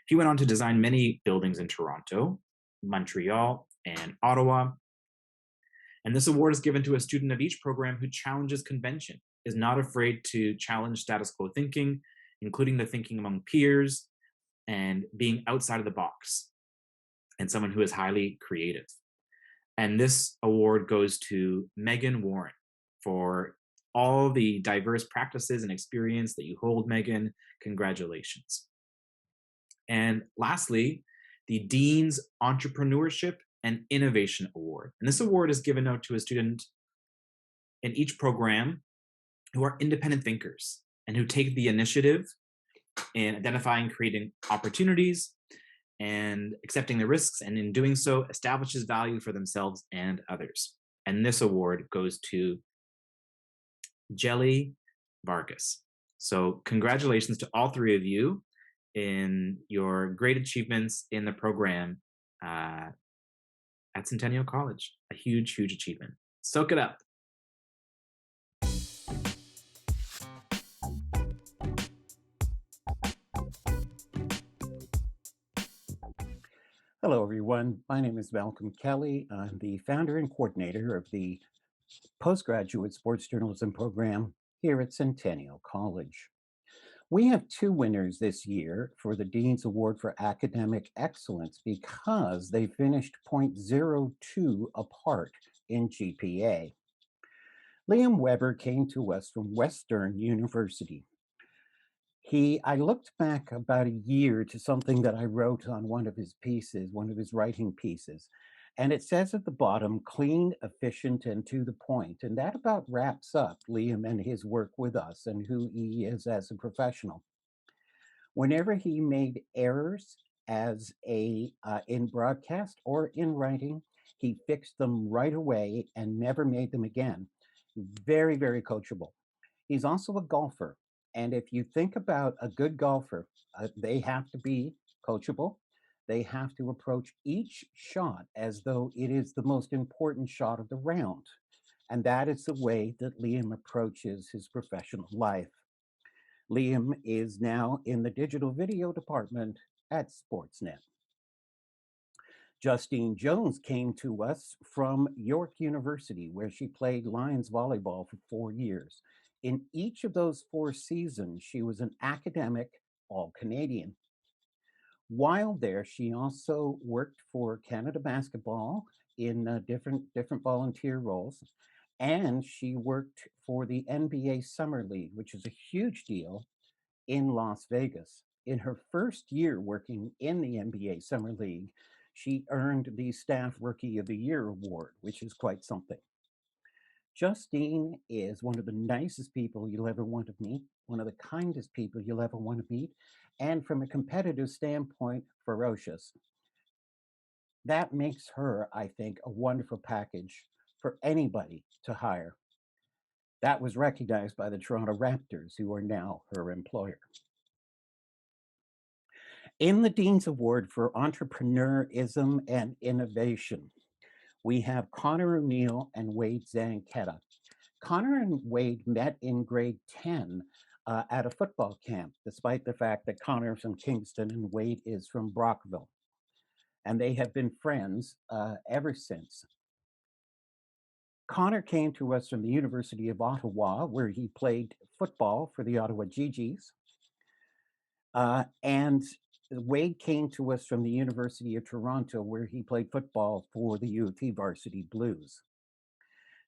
He went on to design many buildings in Toronto, Montreal, and Ottawa. And this award is given to a student of each program who challenges convention, is not afraid to challenge status quo thinking, including the thinking among peers and being outside of the box, and someone who is highly creative. And this award goes to Megan Warren for all the diverse practices and experience that you hold, Megan. Congratulations. And lastly, the Dean's Entrepreneurship and Innovation Award. And this award is given out to a student in each program who are independent thinkers and who take the initiative in identifying, creating opportunities and accepting the risks, and in doing so, establishes value for themselves and others. And this award goes to Jelly Vargas. So congratulations to all three of you in your great achievements in the program at Centennial College. A huge, huge achievement. Soak it up. Hello, everyone. My name is Malcolm Kelly. I'm the founder and coordinator of the postgraduate sports journalism program here at Centennial College. We have two winners this year for the Dean's Award for Academic Excellence because they finished .02 apart in GPA. Liam Weber came to us from Western University. I looked back about a year to something that I wrote on one of his writing pieces, and it says at the bottom, clean, efficient, and to the point. And that about wraps up Liam and his work with us and who he is as a professional. Whenever he made errors in broadcast or in writing, he fixed them right away and never made them again. Very, very coachable. He's also a golfer. And if you think about a good golfer, they have to be coachable. They have to approach each shot as though it is the most important shot of the round. And that is the way that Liam approaches his professional life. Liam is now in the digital video department at Sportsnet. Justine Jones came to us from York University, where she played Lions volleyball for 4 years. In each of those 4 seasons, she was an academic All-Canadian. While there, she also worked for Canada Basketball in different volunteer roles, and she worked for the NBA Summer League, which is a huge deal in Las Vegas. In her first year working in the NBA Summer League, she earned the Staff Rookie of the Year award, which is quite something. Justine is one of the nicest people you'll ever want to meet, one of the kindest people you'll ever want to meet, and from a competitive standpoint, ferocious. That makes her, I think, a wonderful package for anybody to hire. That was recognized by the Toronto Raptors, who are now her employer. In the Dean's Award for Entrepreneurism and Innovation, we have Connor O'Neill and Waite Zanchetta. Connor and Waite met in grade 10 at a football camp, despite the fact that Connor is from Kingston and Waite is from Brockville. And they have been friends ever since. Connor came to us from the University of Ottawa, where he played football for the Ottawa Gee-Gees. And Wade came to us from the University of Toronto, where he played football for the U of T Varsity Blues.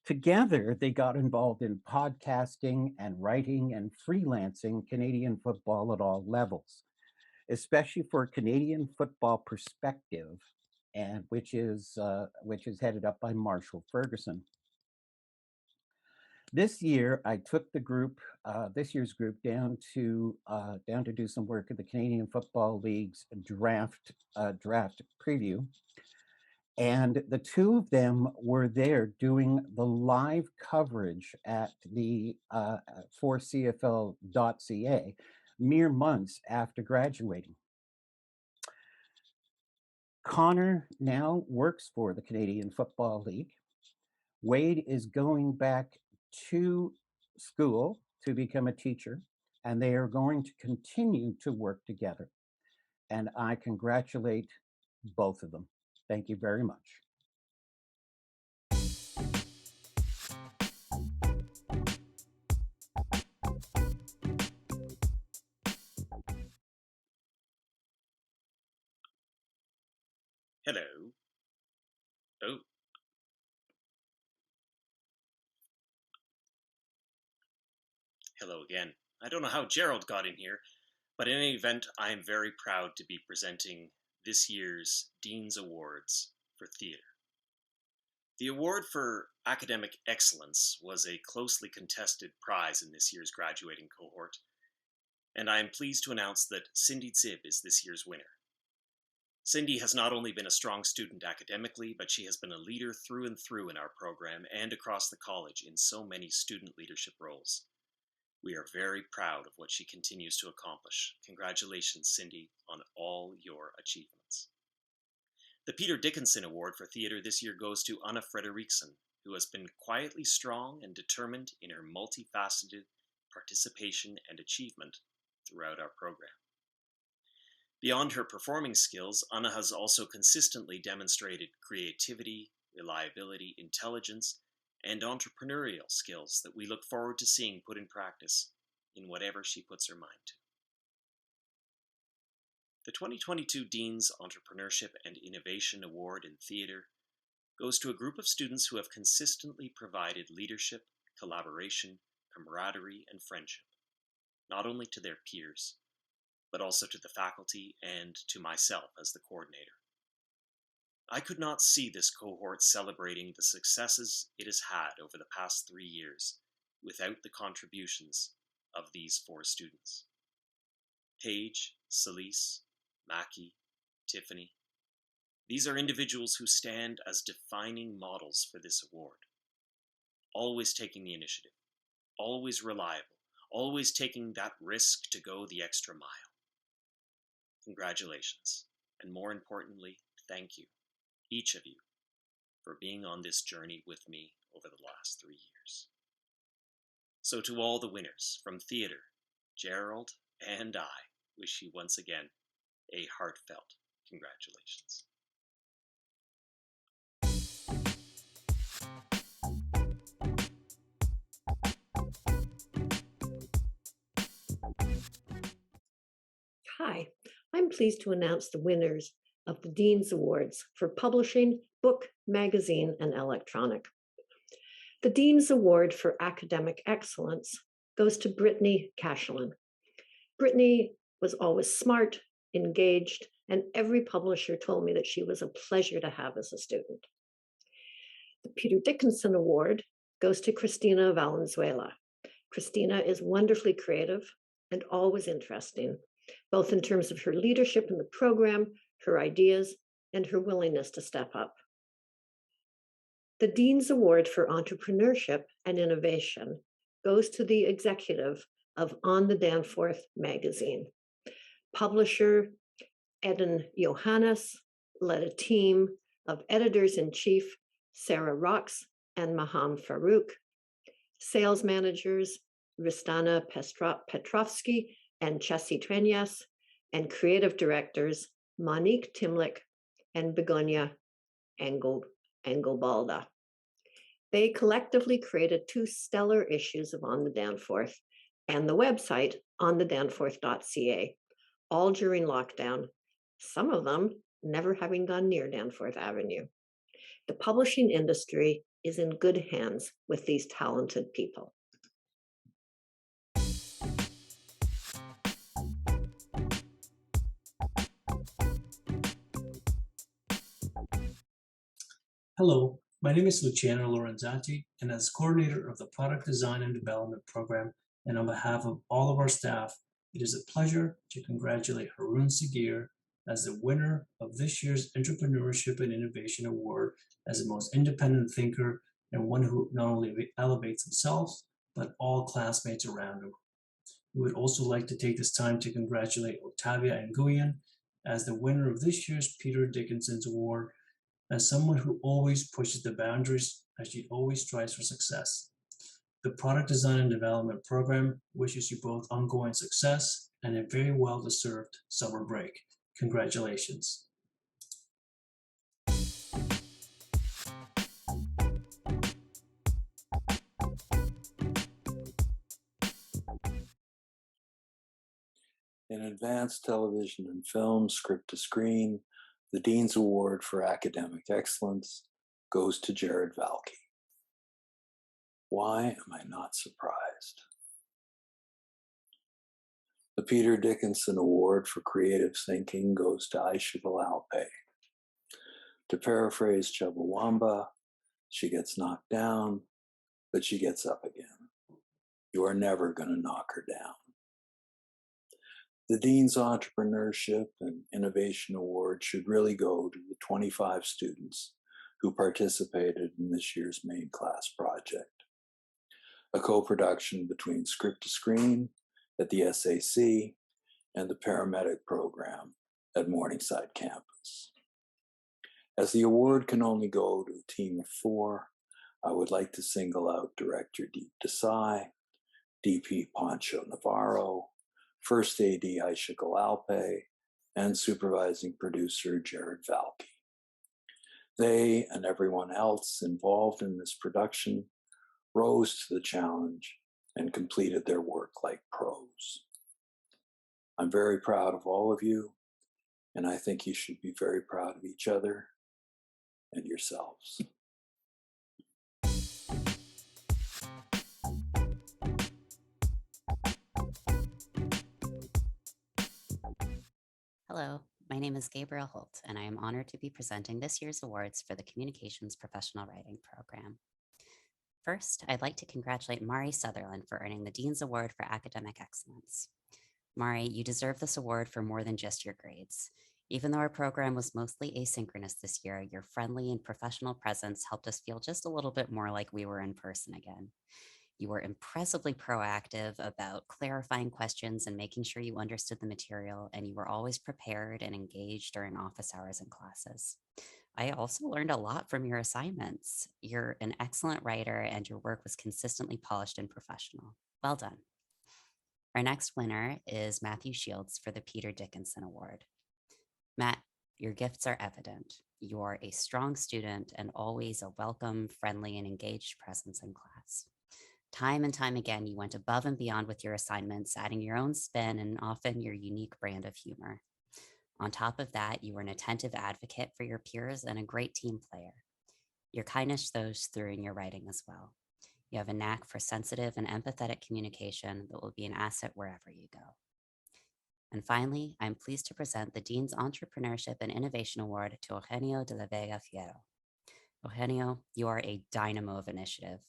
Together, they got involved in podcasting and writing and freelancing Canadian football at all levels, especially for Canadian Football Perspective, and which is headed up by Marshall Ferguson. This year, I took the group, this year's group, down to do some work at the Canadian Football League's draft preview, and the two of them were there doing the live coverage at the for CFL.ca mere months after graduating. Connor now works for the Canadian Football League. Wade is going back to school to become a teacher, and they are going to continue to work together. And I congratulate both of them. Thank you very much. Hello. Oh. Hello again. I don't know how Gerald got in here, but in any event, I am very proud to be presenting this year's Dean's Awards for Theatre. The award for academic excellence was a closely contested prize in this year's graduating cohort, and I am pleased to announce that Cindy Zib is this year's winner. Cindy has not only been a strong student academically, but she has been a leader through and through in our program and across the college in so many student leadership roles. We are very proud of what she continues to accomplish. Congratulations, Cindy, on all your achievements. The Peter Dickinson Award for Theatre this year goes to Anna Frederiksen, who has been quietly strong and determined in her multifaceted participation and achievement throughout our program. Beyond her performing skills, Anna has also consistently demonstrated creativity, reliability, intelligence, and entrepreneurial skills that we look forward to seeing put in practice in whatever she puts her mind to. The 2022 Dean's Entrepreneurship and Innovation Award in Theatre goes to a group of students who have consistently provided leadership, collaboration, camaraderie, and friendship, not only to their peers, but also to the faculty and to myself as the coordinator. I could not see this cohort celebrating the successes it has had over the past 3 years without the contributions of these 4 students. Paige, Celise, Mackie, Tiffany. These are individuals who stand as defining models for this award. Always taking the initiative, always reliable, always taking that risk to go the extra mile. Congratulations, and more importantly, thank you, each of you, for being on this journey with me over the last 3 years. So to all the winners from theater, Gerald and I wish you once again a heartfelt congratulations. Hi, I'm pleased to announce the winners of the Dean's Awards for Publishing, Book, Magazine, and Electronic. The Dean's Award for Academic Excellence goes to Brittany Cashelin. Brittany was always smart, engaged, and every publisher told me that she was a pleasure to have as a student. The Peter Dickinson Award goes to Christina Valenzuela. Christina is wonderfully creative and always interesting, both in terms of her leadership in the program, her ideas, and her willingness to step up. The Dean's Award for Entrepreneurship and Innovation goes to the executive of On the Danforth magazine. Publisher Eden Johannes led a team of editors-in-chief Sarah Rox and Maham Farouk, sales managers Ristana Petrovsky and Chessie Trenyas, and creative directors Monique Timlick and Begonia Engelbalda. They collectively created 2 stellar issues of On the Danforth and the website onthedanforth.ca, all during lockdown, some of them never having gone near Danforth Avenue. The publishing industry is in good hands with these talented people. Hello, my name is Luciano Lorenzati, and as coordinator of the Product Design and Development Program, and on behalf of all of our staff, it is a pleasure to congratulate Haroon Sagir as the winner of this year's Entrepreneurship and Innovation Award as the most independent thinker and one who not only elevates himself, but all classmates around him. We would also like to take this time to congratulate Octavia Nguyen as the winner of this year's Peter Dickinson's Award, as someone who always pushes the boundaries as she always strives for success. The Product Design and Development Program wishes you both ongoing success and a very well-deserved summer break. Congratulations. In advanced television and film, script to screen, the Dean's Award for Academic Excellence goes to Jared Valkey. Why am I not surprised? The Peter Dickinson Award for Creative Thinking goes to Aisha Galalpe. To paraphrase Chumbawamba, she gets knocked down, but she gets up again. You are never going to knock her down. The Dean's Entrepreneurship and Innovation Award should really go to the 25 students who participated in this year's main class project, a co-production between Script to Screen at the SAC and the paramedic program at Morningside campus. As the award can only go to a team of 4, I would like to single out Director Deep Desai, DP Pancho Navarro, First AD Aisha Galalpe, and supervising producer Jared Valke. They and everyone else involved in this production rose to the challenge and completed their work like pros. I'm very proud of all of you, and I think you should be very proud of each other and yourselves. Hello, my name is Gabriel Holt, and I am honored to be presenting this year's awards for the Communications Professional Writing Program. First, I'd like to congratulate Mari Sutherland for earning the Dean's Award for Academic Excellence. Mari, you deserve this award for more than just your grades. Even though our program was mostly asynchronous this year, your friendly and professional presence helped us feel just a little bit more like we were in person again. You were impressively proactive about clarifying questions and making sure you understood the material, and you were always prepared and engaged during office hours and classes. I also learned a lot from your assignments. You're an excellent writer, and your work was consistently polished and professional. Well done. Our next winner is Matthew Shields for the Peter Dickinson Award. Matt, your gifts are evident. You are a strong student and always a welcome, friendly, and engaged presence in class. Time and time again, you went above and beyond with your assignments, adding your own spin and often your unique brand of humor. On top of that, you were an attentive advocate for your peers and a great team player. Your kindness shows through in your writing as well. You have a knack for sensitive and empathetic communication that will be an asset wherever you go. And finally, I'm pleased to present the Dean's Entrepreneurship and Innovation Award to Eugenio de la Vega Fierro. Eugenio, you are a dynamo of initiative.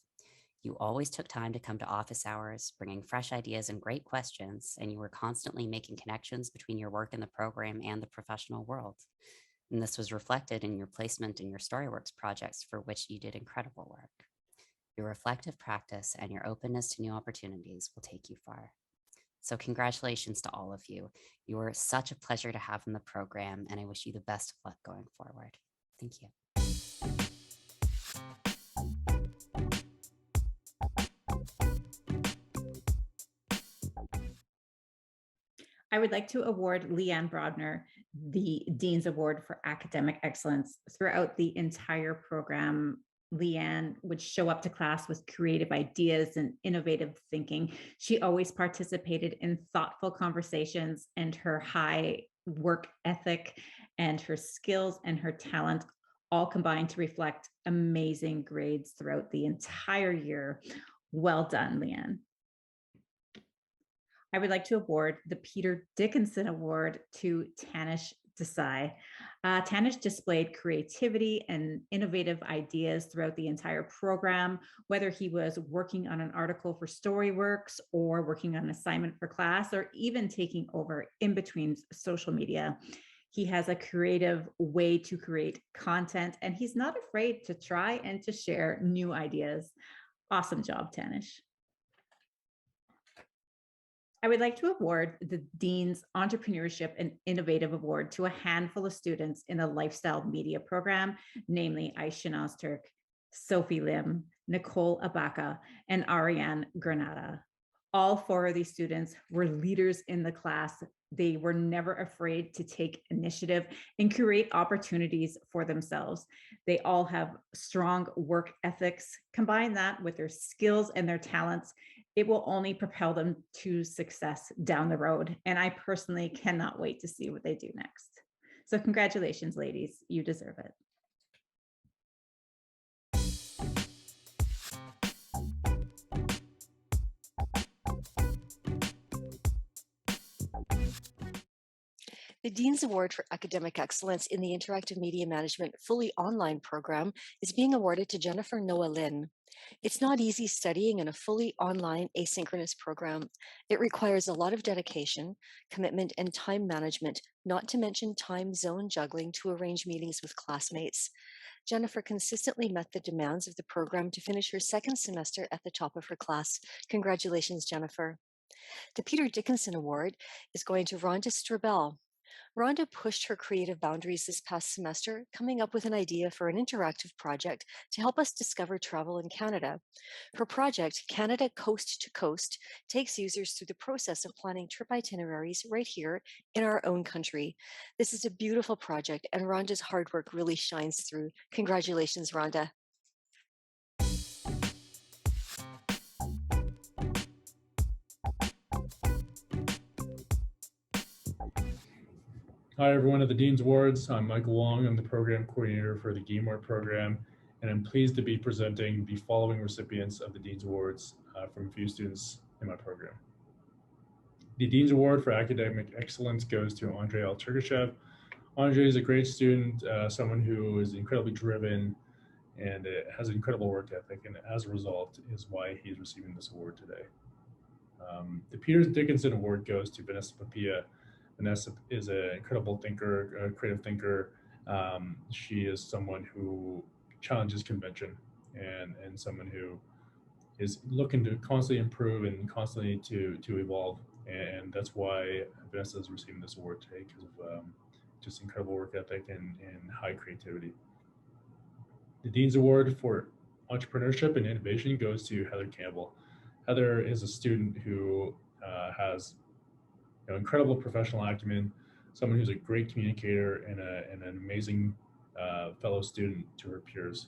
You always took time to come to office hours, bringing fresh ideas and great questions, and you were constantly making connections between your work in the program and the professional world. And this was reflected in your placement in your StoryWorks projects, for which you did incredible work. Your reflective practice and your openness to new opportunities will take you far. So congratulations to all of you. You are such a pleasure to have in the program, and I wish you the best of luck going forward. Thank you. I would like to award Leanne Brodner the Dean's Award for Academic Excellence. Throughout the entire program, Leanne would show up to class with creative ideas and innovative thinking. She always participated in thoughtful conversations, and her high work ethic and her skills and her talent all combined to reflect amazing grades throughout the entire year. Well done, Leanne. I would like to award the Peter Dickinson Award to Tanish Desai. Tanish displayed creativity and innovative ideas throughout the entire program, whether he was working on an article for StoryWorks or working on an assignment for class, or even taking over in between social media. He has a creative way to create content, and he's not afraid to try and to share new ideas. Awesome job, Tanish. I would like to award the Dean's Entrepreneurship and Innovative Award to a handful of students in the Lifestyle Media program, namely Aisha Ozturk, Sophie Lim, Nicole Abaca, and Ariane Granada. All four of these students were leaders in the class. They were never afraid to take initiative and create opportunities for themselves. They all have strong work ethics. Combine that with their skills and their talents, it will only propel them to success down the road. And I personally cannot wait to see what they do next. So congratulations, ladies. You deserve it. The Dean's Award for Academic Excellence in the Interactive Media Management Fully Online program is being awarded to Jennifer Noah Lin. It's not easy studying in a fully online asynchronous program. It requires a lot of dedication, commitment, and time management, not to mention time zone juggling to arrange meetings with classmates. Jennifer consistently met the demands of the program to finish her second semester at the top of her class. Congratulations, Jennifer. The Peter Dickinson Award is going to Rhonda Strabel. Rhonda pushed her creative boundaries this past semester, coming up with an idea for an interactive project to help us discover travel in Canada. Her project, Canada Coast to Coast, takes users through the process of planning trip itineraries right here in our own country. This is a beautiful project, and Rhonda's hard work really shines through. Congratulations, Rhonda. Hi, everyone at the Dean's Awards. I'm Michael Wong. I'm the program coordinator for the Game Art program, and I'm pleased to be presenting the following recipients of the Dean's Awards from a few students in my program. The Dean's Award for Academic Excellence goes to Andrei Alturgashev. Andrei is a great student, someone who is incredibly driven and has an incredible work ethic, and as a result is why he's receiving this award today. The Peters Dickinson Award goes to Vanessa Papilla. Vanessa is an incredible thinker, a creative thinker. She is someone who challenges convention and someone who is looking to constantly improve and constantly to evolve. And that's why Vanessa is receiving this award today, because of just incredible work ethic and high creativity. The Dean's Award for Entrepreneurship and Innovation goes to Heather Campbell. Heather is a student who has incredible professional acumen, someone who's a great communicator and an amazing fellow student to her peers.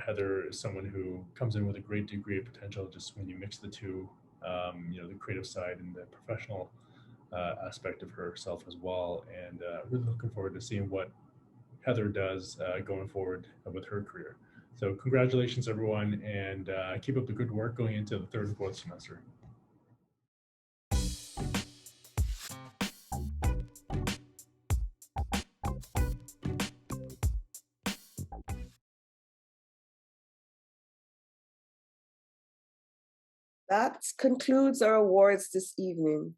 Heather is someone who comes in with a great degree of potential just when you mix the two, the creative side and the professional aspect of herself as well. And really looking forward to seeing what Heather does going forward with her career. So congratulations, everyone, and keep up the good work going into the third and fourth semester. That concludes our awards this evening.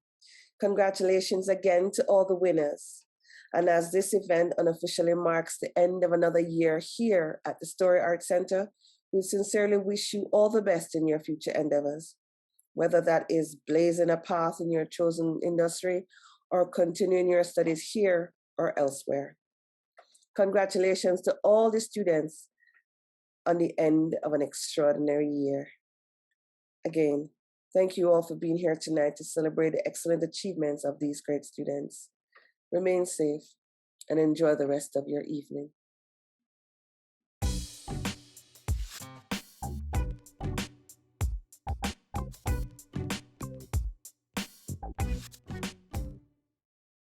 Congratulations again to all the winners. And as this event unofficially marks the end of another year here at the Story Arts Center, we sincerely wish you all the best in your future endeavors, whether that is blazing a path in your chosen industry or continuing your studies here or elsewhere. Congratulations to all the students on the end of an extraordinary year. Again, thank you all for being here tonight to celebrate the excellent achievements of these great students. Remain safe and enjoy the rest of your evening.